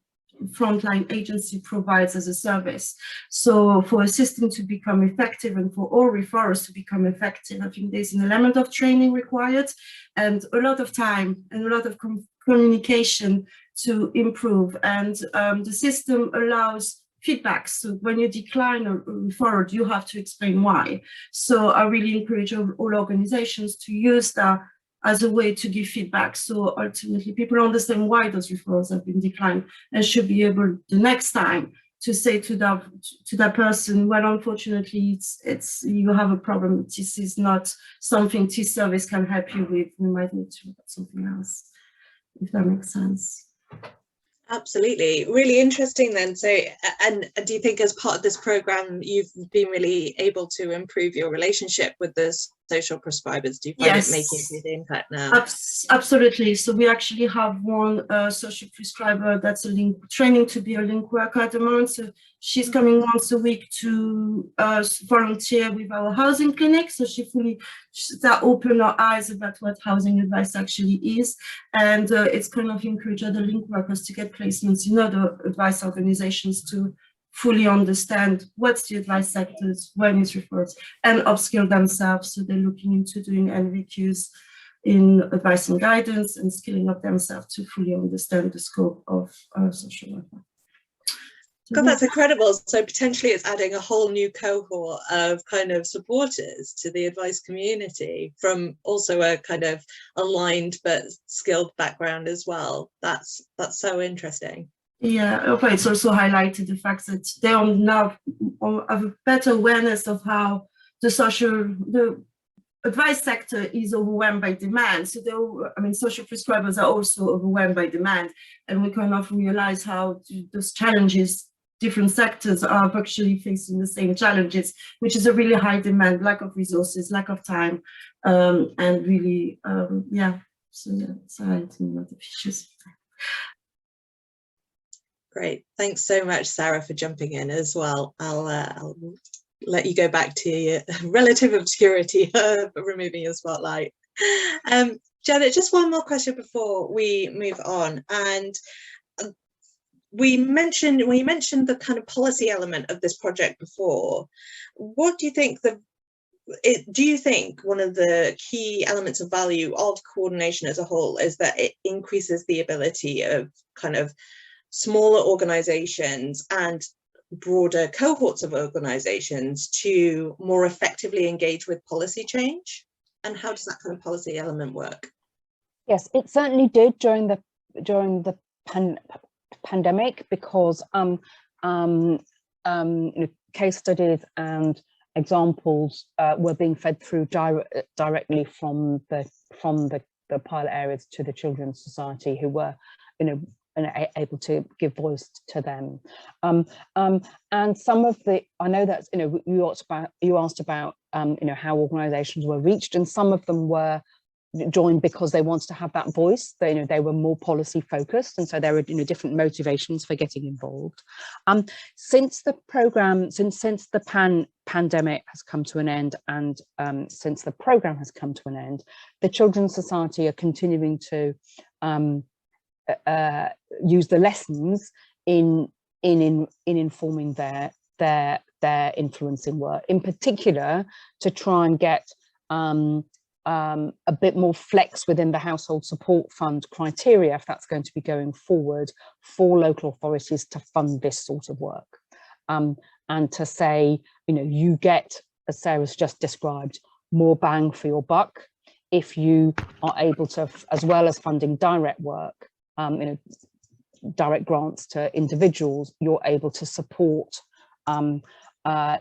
frontline agency provides as a service. So for a system to become effective and for all referrals to become effective, I think there's an element of training required and a lot of time and a lot of communication to improve. And the system allows feedback. So when you decline a referral, you have to explain why. So I really encourage all organizations to use that as a way to give feedback. So ultimately people understand why those referrals have been declined and should be able the next time to say to that person, well, unfortunately, it's you have a problem. This is not something this service can help you with. We might need to look at something else, if that makes sense. Absolutely, really interesting then. So, and do you think as part of this program, you've been really able to improve your relationship with the social prescribers? Do you find it making a good impact now? Absolutely. So we actually have one social prescriber that's training to be a link worker at the moment. So she's coming once a week to volunteer with our housing clinic. So that opened our eyes about what housing advice actually is. And it's kind of encouraged other link workers to get placements in other advice organizations to fully understand what's the advice sectors, when it's referred, and upskill themselves. So they're looking into doing NVQs in advice and guidance and skilling up themselves to fully understand the scope of social work. God, that's incredible. So potentially it's adding a whole new cohort of kind of supporters to the advice community from also a kind of aligned but skilled background as well. That's so interesting. Yeah, okay. It's also highlighted the fact that they now have a better awareness of how the advice sector is overwhelmed by demand. So social prescribers are also overwhelmed by demand, and we kind of realize how those challenges, different sectors are actually facing the same challenges, which is a really high demand, lack of resources, lack of time, and really, So it's highlighting a lot of issues. Great. Thanks so much, Sarah, for jumping in as well. I'll let you go back to your relative obscurity of removing your spotlight. Janet, just one more question before we move on. And we mentioned the kind of policy element of this project before. What do you think do you think one of the key elements of value of coordination as a whole is that it increases the ability of kind of smaller organizations and broader cohorts of organizations to more effectively engage with policy change? And how does that kind of policy element work? Yes, it certainly did during the pandemic, because case studies and examples were being fed through directly from the pilot areas to the Children's Society, who were able to give voice to them, and some of the, I know that you asked about how organizations were reached, and some of them were joined because they wanted to have that voice. They were more policy focused, and so there were different motivations for getting involved. Since the program, since the pandemic has come to an end, and since the program has come to an end, the Children's Society are continuing to use the lessons in informing their influencing work, in particular to try and get a bit more flex within the Household Support Fund criteria, if that's going to be going forward, for local authorities to fund this sort of work, and to say, you get, as Sarah's just described, more bang for your buck if you are able to, as well as funding direct work, direct grants to individuals, you're able to support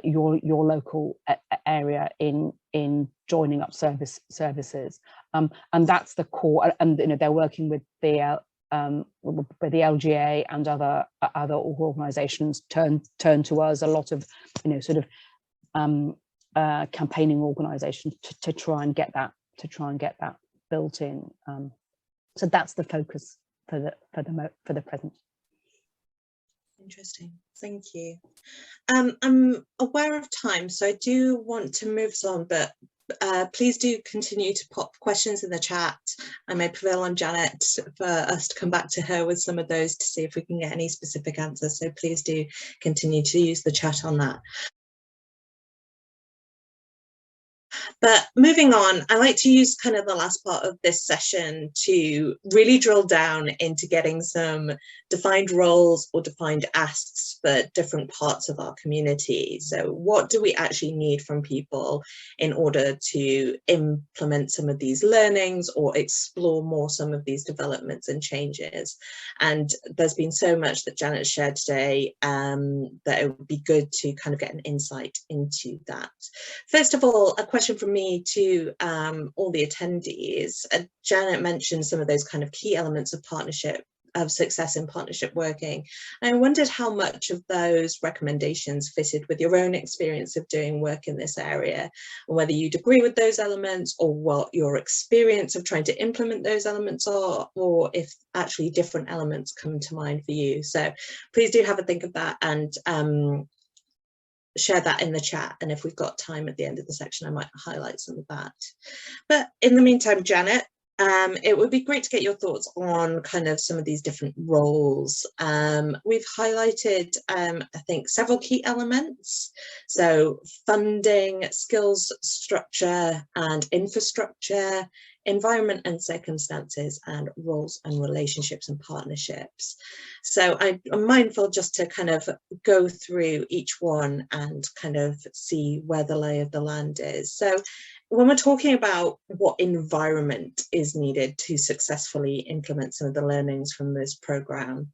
your local area in joining up services, and that's the core. And they're working with the LGA and other organisations. Turn to us, a lot of campaigning organisations to try and get that built in. So that's the focus for the present. Interesting, thank you. I'm aware of time, so I do want to move us on, but please do continue to pop questions in the chat. I may prevail on Janet for us to come back to her with some of those to see if we can get any specific answers. So please do continue to use the chat on that. But moving on, I like to use kind of the last part of this session to really drill down into getting some defined roles or defined asks for different parts of our community. So what do we actually need from people in order to implement some of these learnings or explore more some of these developments and changes? And there's been so much that Janet shared today that it would be good to kind of get an insight into that. First of all, a question from me to all the attendees. Janet mentioned some of those kind of key elements of partnership, of success in partnership working. I wondered how much of those recommendations fitted with your own experience of doing work in this area, and whether you'd agree with those elements or what your experience of trying to implement those elements are, or if actually different elements come to mind for you. So please do have a think of that and share that in the chat, and if we've got time at the end of the section I might highlight some of that. But in the meantime, Janet, it would be great to get your thoughts on kind of some of these different roles. We've highlighted I think several key elements, so funding, skills structure and infrastructure, environment and circumstances, and roles and relationships and partnerships. So I'm mindful just to kind of go through each one and kind of see where the lay of the land is. So when we're talking about what environment is needed to successfully implement some of the learnings from this programme,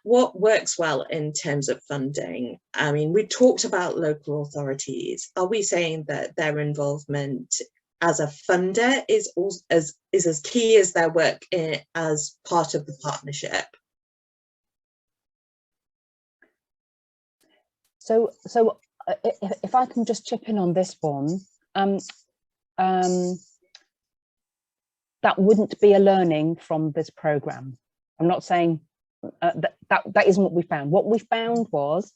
what works well in terms of funding? I mean, we talked about local authorities. Are we saying that their involvement as a funder is as key as their work as part of the partnership? So if I can just chip in on this one, that wouldn't be a learning from this programme. I'm not saying that isn't what we found. What we found was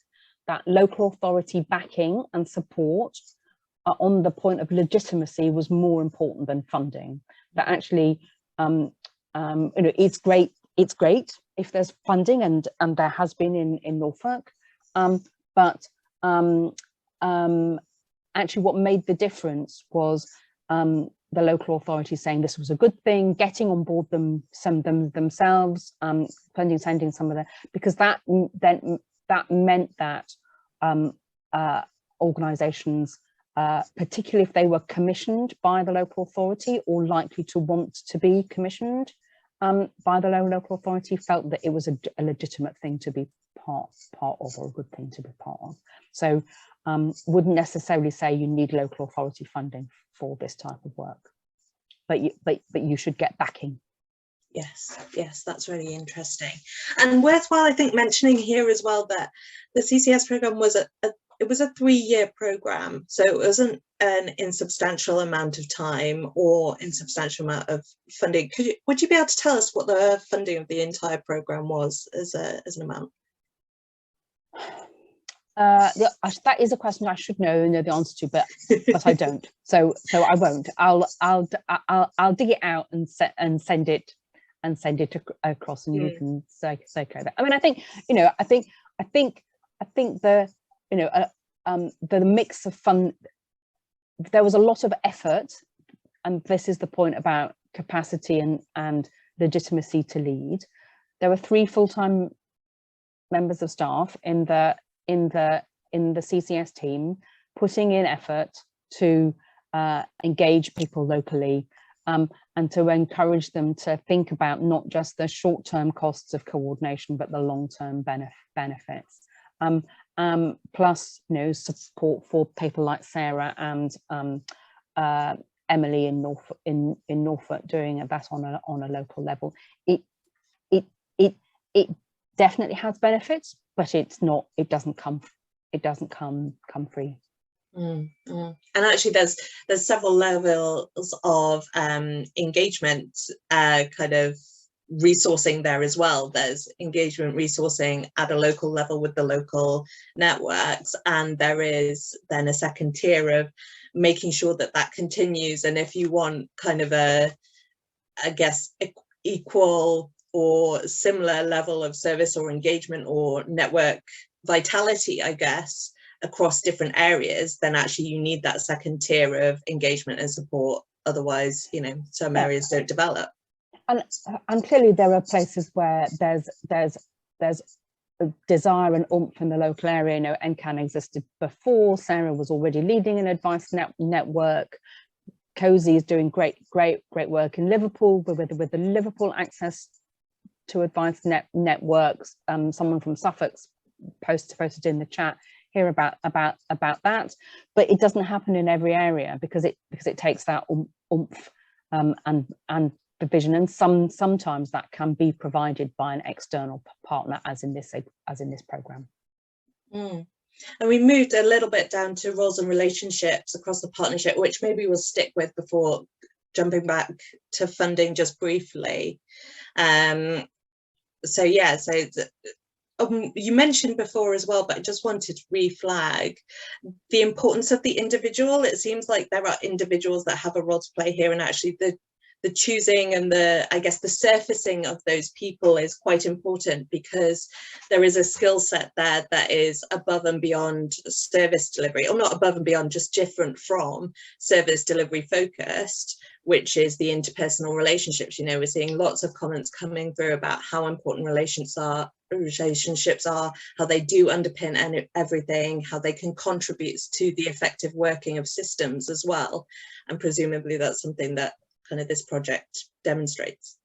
that local authority backing and support on the point of legitimacy was more important than funding. That actually, you know, it's great if there's funding, and there has been in Norfolk, but actually what made the difference was the local authorities saying this was a good thing, getting on board themselves, sending some of that, because that meant that organisations, particularly if they were commissioned by the local authority or likely to want to be commissioned by the local authority, felt that it was a legitimate thing to be part of, or a good thing to be part of. So wouldn't necessarily say you need local authority funding for this type of work, but you should get backing. Yes, that's really interesting and worthwhile, I think, mentioning here as well that the CCS program was a 3-year program, so it wasn't an insubstantial amount of time or insubstantial amount of funding. Would you be able to tell us what the funding of the entire program was as an amount? That is a question I should know the answer to, but I don't. So I won't. I'll dig it out and send it across, and you can circulate that. I mean, I think, you know, I think the, you know, the mix of fun. There was a lot of effort, and this is the point about capacity and legitimacy to lead. There were 3 full-time members of staff in the CCS team, putting in effort to engage people locally, and to encourage them to think about not just the short-term costs of coordination, but the long-term benefits. Plus, you know, support for people like Sarah and Emily in Norfolk doing that on a local level. It definitely has benefits, but it's not. It doesn't come free. And actually there's several levels of engagement kind of resourcing there as well. There's engagement resourcing at a local level with the local networks, and there is then a second tier of making sure that that continues. And if you want kind of a, I guess, equal or similar level of service or engagement or network vitality, I guess, across different areas, then actually you need that second tier of engagement and support. Otherwise, you know, some areas don't develop. And clearly there are places where there's a desire and oomph in the local area. You know, NCAN existed before. Sarah was already leading an advice network. COSI is doing great work in Liverpool with the Liverpool access to advice networks. Someone from Suffolk posted in the chat here about that, but it doesn't happen in every area because it takes that oomph and vision, and sometimes that can be provided by an external partner, as in this program. And we moved a little bit down to roles and relationships across the partnership, which maybe we'll stick with before jumping back to funding just briefly. So yeah, so you mentioned before as well, but I just wanted to reflag the importance of the individual. It seems like there are individuals that have a role to play here, and actually the choosing and I guess the surfacing of those people is quite important, because there is a skill set there that is above and beyond service delivery, or not above and beyond, just different from service delivery focused, which is the interpersonal relationships. You know, we're seeing lots of comments coming through about how important relationships are, how they do underpin everything, how they can contribute to the effective working of systems as well. And presumably that's something that kind of this project demonstrates.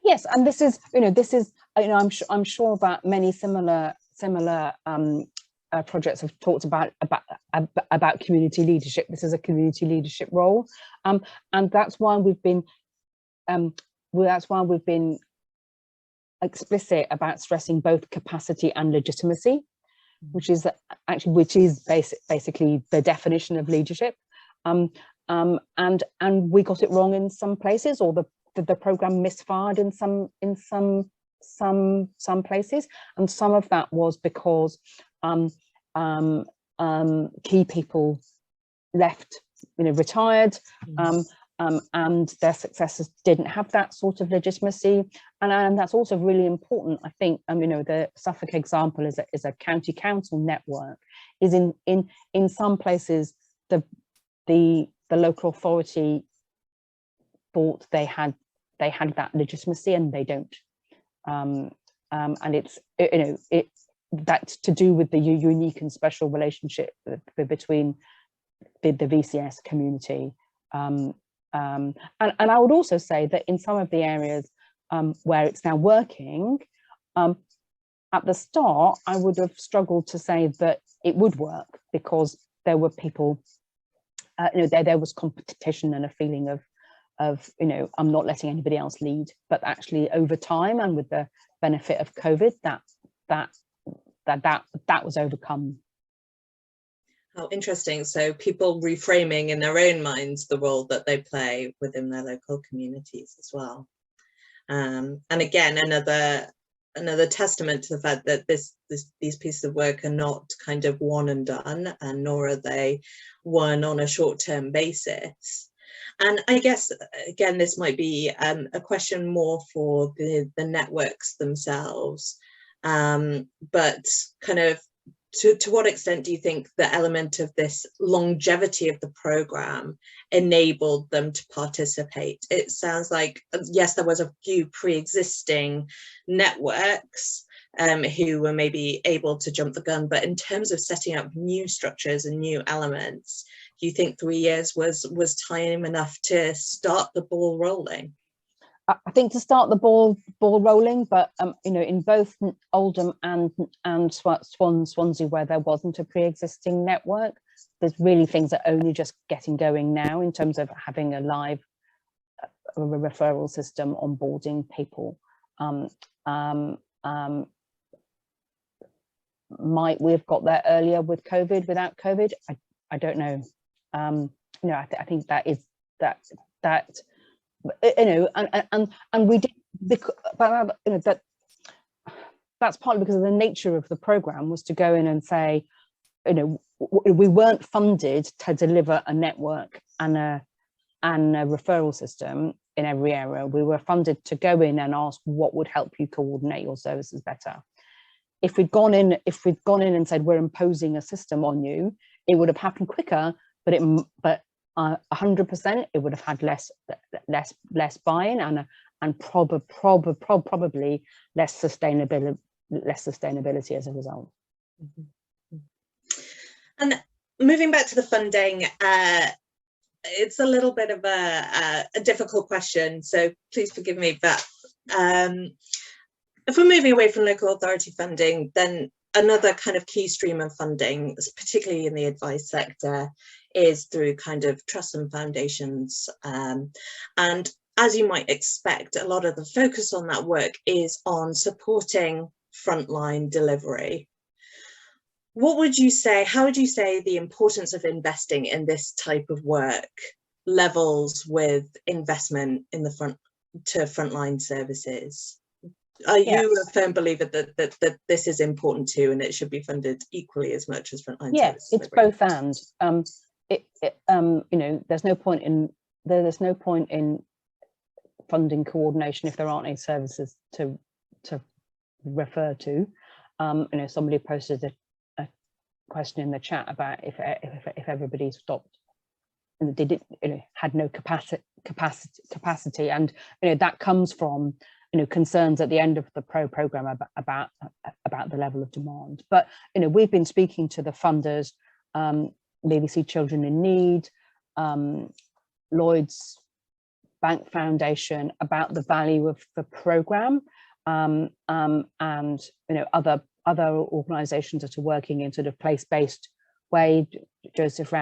Yes, and this is, you know, I'm sure that many similar projects have talked about community leadership. This is a community leadership role, and that's why we've been explicit about stressing both capacity and legitimacy, which is basically the definition of leadership. And we got it wrong in some places, or the program misfired in some places, and some of that was because key people left, you know, retired, and their successors didn't have that sort of legitimacy, and that's also really important. I think, you know, the Suffolk example is a county council network. Is in some places the local authority thought they had that legitimacy, and they don't, and it's, you know, that's to do with the unique and special relationship between the VCS community, and I would also say that in some of the areas where it's now working, at the start I would have struggled to say that it would work, because there were people, you know, there was competition and a feeling of, you know, I'm not letting anybody else lead. But actually over time, and with the benefit of COVID, that was overcome. How interesting. So people reframing in their own minds the role that they play within their local communities as well. And again, another testament to the fact that these pieces of work are not kind of one and done, and nor are they one on a short-term basis. And I guess, again, this might be a question more for the networks themselves, but kind of to what extent do you think the element of this longevity of the program enabled them to participate? It sounds like, yes, there was a few pre-existing networks who were maybe able to jump the gun, but in terms of setting up new structures and new elements, do you think 3 years was time enough to start the ball rolling? I think to start the ball rolling, but you know, in both Oldham and Swansea, where there wasn't a pre-existing network, there's really things that are only just getting going now in terms of having a live referral system, onboarding people. Might we have got there earlier with COVID? Without COVID, I don't know. You know, I think that is that you know, and we did, but you know, that's partly because of the nature of the program was to go in and say, you know, we weren't funded to deliver a network and a referral system in every area. We were funded to go in and ask what would help you coordinate your services better. If we'd gone in and said we're imposing a system on you, it would have happened quicker, but 100% it would have had less buy-in and probably less sustainability as a result. And moving back to the funding, it's a little bit of a difficult question, so please forgive me, but if we're moving away from local authority funding, then another kind of key stream of funding, particularly in the advice sector, is through kind of trusts and foundations. And as you might expect, a lot of the focus on that work is on supporting frontline delivery. What would you say, how would you say the importance of investing in this type of work levels with investment in the frontline services? Are you a firm believer that this is important too, and it should be funded equally as much as frontline services? Yes, it's both and. You know, there's no point in funding coordination if there aren't any services to refer to. You know, somebody posted a question in the chat about if everybody stopped and they didn't, you know, had no capacity, and you know that comes from, you know, concerns at the end of the program about the level of demand. But you know, we've been speaking to the funders, BBC Children in Need, Lloyds Bank Foundation, about the value of the program, and you know, other organisations that are working in sort of place-based way. Joseph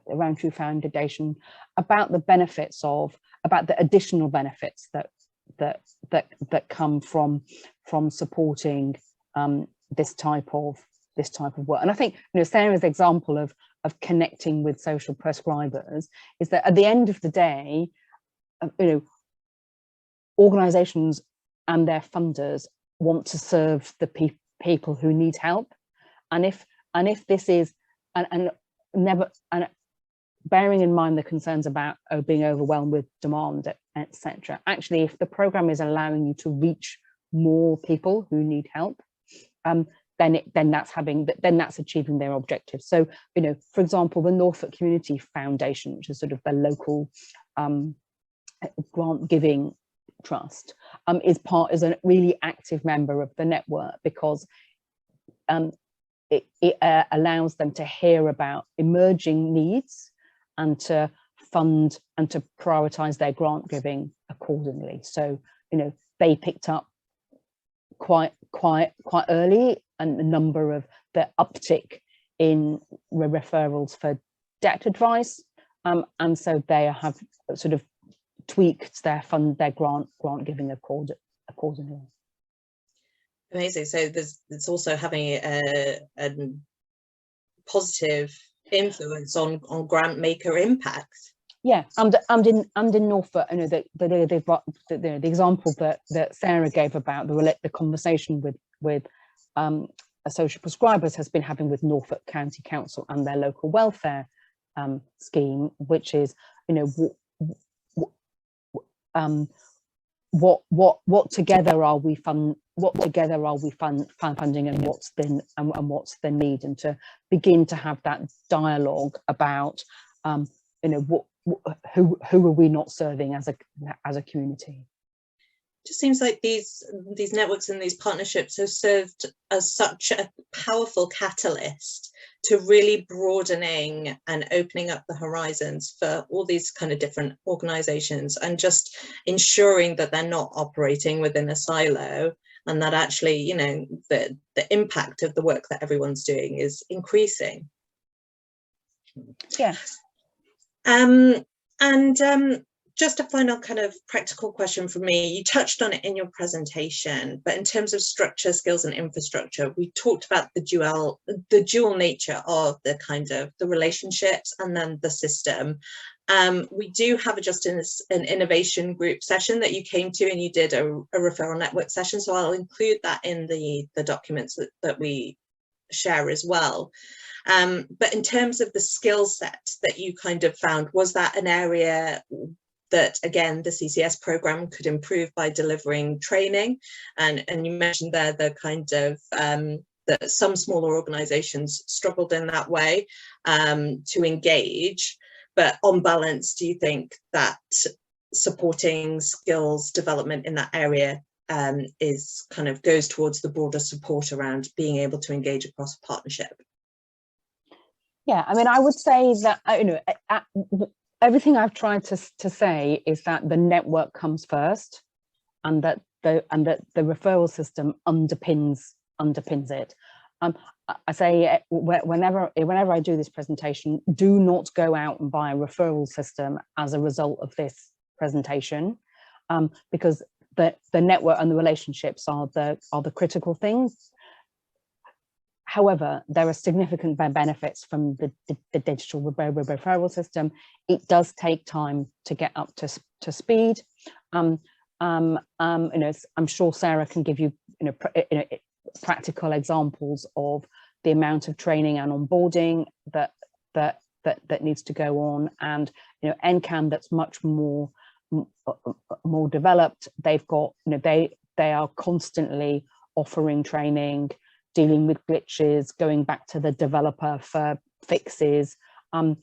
Rowntree Foundation, about the benefits of, about the additional benefits that come from supporting this type of work. And I think, you know, Sarah's example of connecting with social prescribers is that at the end of the day, you know, organisations and their funders want to serve the people who need help, and if this is and bearing in mind the concerns about being overwhelmed with demand, etc. Actually, if the program is allowing you to reach more people who need help, then that's achieving their objectives. So, you know, for example, the Norfolk Community Foundation, which is sort of the local grant giving trust, is a really active member of the network, because it allows them to hear about emerging needs and to fund and to prioritize their grant giving accordingly. So, you know, they picked up quite early and a number of the uptick in referrals for debt advice, and so they have sort of tweaked their grant giving accordingly. Amazing. So it's also having a positive influence on grant maker impact. Yeah, and in Norfolk, you know, the example that Sarah gave about the conversation with social prescribers has been having with Norfolk County Council and their local welfare scheme, which is, you know, what together are we funding, and what's the need, and to begin to have that dialogue about, you know, who are we not serving as a community. It just seems like these networks and these partnerships have served as such a powerful catalyst to really broadening and opening up the horizons for all these kind of different organizations, and just ensuring that they're not operating within a silo, and that actually, you know, the impact of the work that everyone's doing is increasing. Yeah. just a final kind of practical question for me. You touched on it in your presentation, but in terms of structure, skills and infrastructure, we talked about the dual nature of the kind of the relationships and then the system. We do have an innovation group session that you came to, and you did a referral network session. So I'll include that in the documents that we share as well. But in terms of the skill set that you kind of found, was that an area that, again, the CCS program could improve by delivering training? And you mentioned there the kind of that some smaller organizations struggled in that way to engage. But on balance, do you think that supporting skills development in that area is kind of goes towards the broader support around being able to engage across a partnership? Yeah, I mean, I would say that, everything I've tried to say is that the network comes first, and that the referral system underpins it. I say whenever I do this presentation, do not go out and buy a referral system as a result of this presentation, because the network and the relationships are the critical things. However, there are significant benefits from the digital referral system. It does take time to get up to speed. I'm sure Sarah can give you, practical examples of the amount of training and onboarding that needs to go on, and NCAN that's much more developed. They've got, they are constantly offering training, dealing with glitches, going back to the developer for fixes, and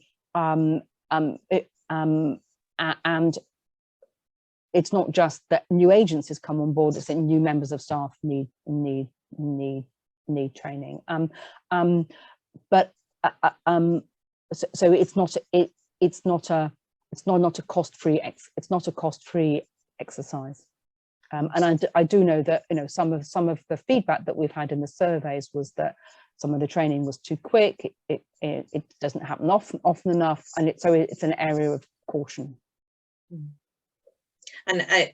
it's not just that new agencies come on board; it's that new members of staff need training. So it's not a cost-free exercise. And I do know that some of the feedback that we've had in the surveys was that some of the training was too quick. It doesn't happen often enough, and it's an area of caution. And I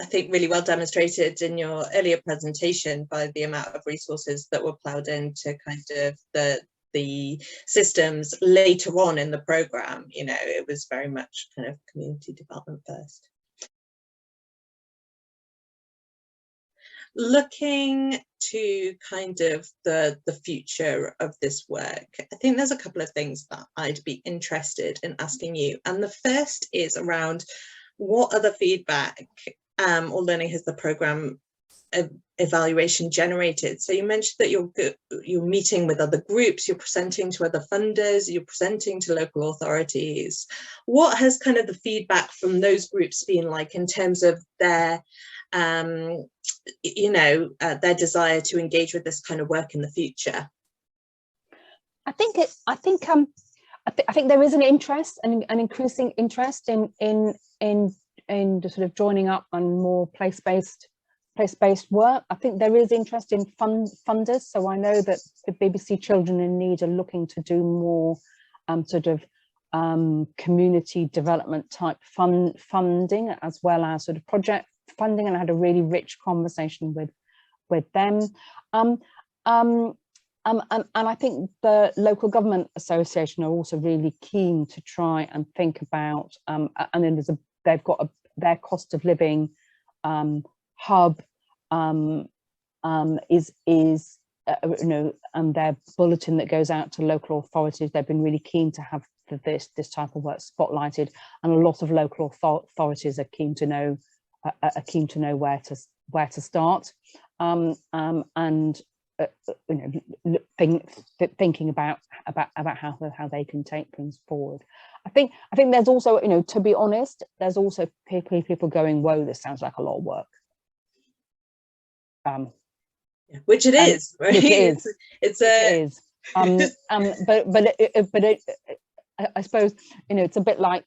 think really well demonstrated in your earlier presentation by the amount of resources that were ploughed into kind of the systems later on in the programme. It was very much kind of community development first. Looking to kind of the future of this work, I think there's a couple of things that I'd be interested in asking you. And the first is around what other feedback or learning has the programme evaluation generated? So you mentioned that you're meeting with other groups, you're presenting to other funders, you're presenting to local authorities. What has kind of the feedback from those groups been like in terms of their their desire to engage with this kind of work in the future? I think there is an interest, an increasing interest in the sort of joining up on more place-based work. I think there is interest in funders. So I know that the BBC Children in Need are looking to do more community development type funding, as well as sort of project funding, and I had a really rich conversation with them. And I think the Local Government Association are also really keen to try and think about, and then they've got their cost of living hub is and their bulletin that goes out to local authorities. They've been really keen to have this type of work spotlighted, and a lot of local authorities are keen to know where to start, thinking about how they can take things forward. I think there's also, to be honest, there's also people going, whoa, this sounds like a lot of work. Which it is, right? Which it is. But I suppose it's a bit like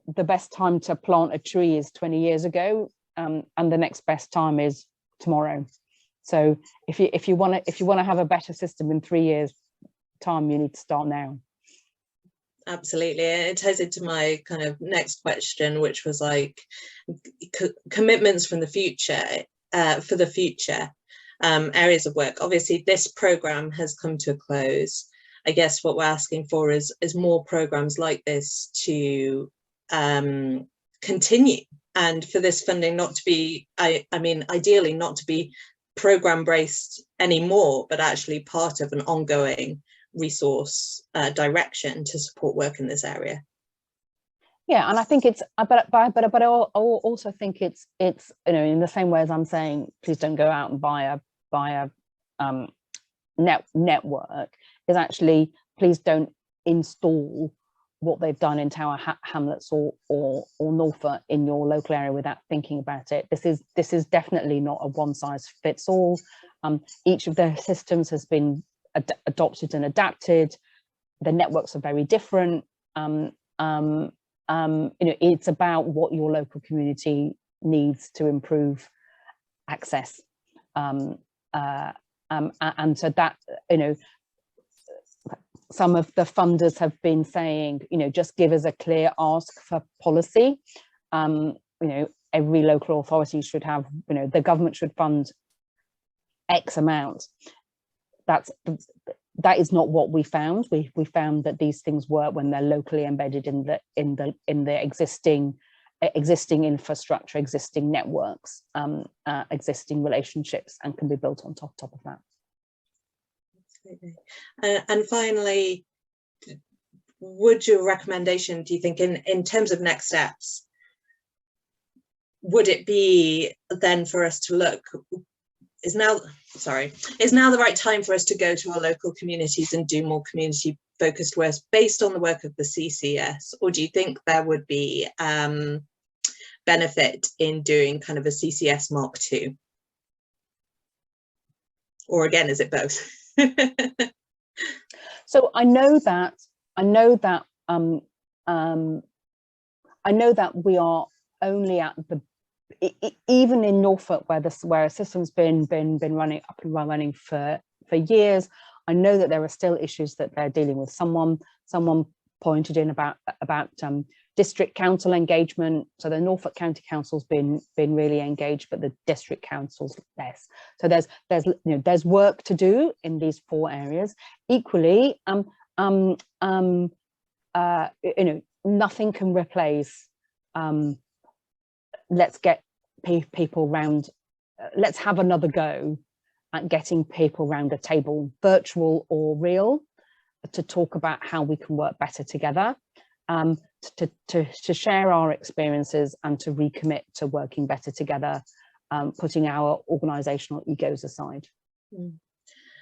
the best time to plant a tree is 20 years ago, and the next best time is tomorrow. So if you want to have a better system in 3 years' time, you need to start now. Absolutely. It ties into my kind of next question, which was like commitments from the future, for the future areas of work. Obviously, this program has come to a close. I guess what we're asking for is more programs like this to continue, and for this funding not to be, I mean, ideally not to be program based anymore, but actually part of an ongoing resource direction to support work in this area. Yeah, and I think it's, but I also think it's you know, in the same way as I'm saying, please don't go out and buy a network, is actually please don't install what they've done in Tower Hamlets or Norfolk in your local area without thinking about it. This is definitely not a one size fits all. Each of their systems has been adopted and adapted. The networks are very different. You know, it's about what your local community needs to improve access. And so that, you know, some of the funders have been saying, you know, just give us a clear ask for policy. You know, every local authority should have, you know, the government should fund X amount. That is not what we found. We found that these things work when they're locally embedded in the existing infrastructure, existing networks, existing relationships, and can be built on top of that. Absolutely. And finally, would your recommendation, do you think, in terms of next steps, would it be then for us to look, is now the right time for us to go to our local communities and do more community focused work based on the work of the CCS, or do you think there would be benefit in doing kind of a CCS Mark II? Or again, is it both? So I know that we are only at the, even in Norfolk, where a system's been running up and running for years. I know that there are still issues that they're dealing with. Someone pointed in about district council engagement. So the Norfolk County Council's been really engaged, but the district council's less. So there's work to do in these 4 areas. Equally, you know, nothing can replace. Let's get people round. Let's have another go at getting people round a table, virtual or real, to talk about how we can work better together. To share our experiences and to recommit to working better together, putting our organisational egos aside. And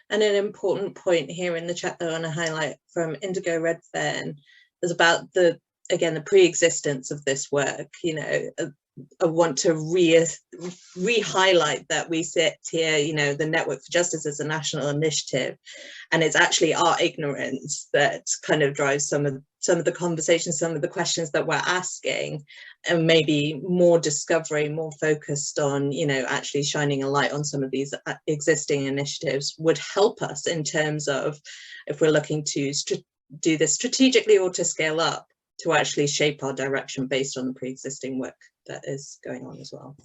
an important point here in the chat that I want to highlight from Indigo Redfern is about the pre-existence of this work. You know, I want to re-highlight that we sit here, you know, the Network for Justice is a national initiative, and it's actually our ignorance that kind of drives some of the conversations, some of the questions that we're asking, and maybe more discovery, more focused on, you know, actually shining a light on some of these existing initiatives would help us in terms of, if we're looking to do this strategically or to scale up, to actually shape our direction based on the pre-existing work that is going on as well.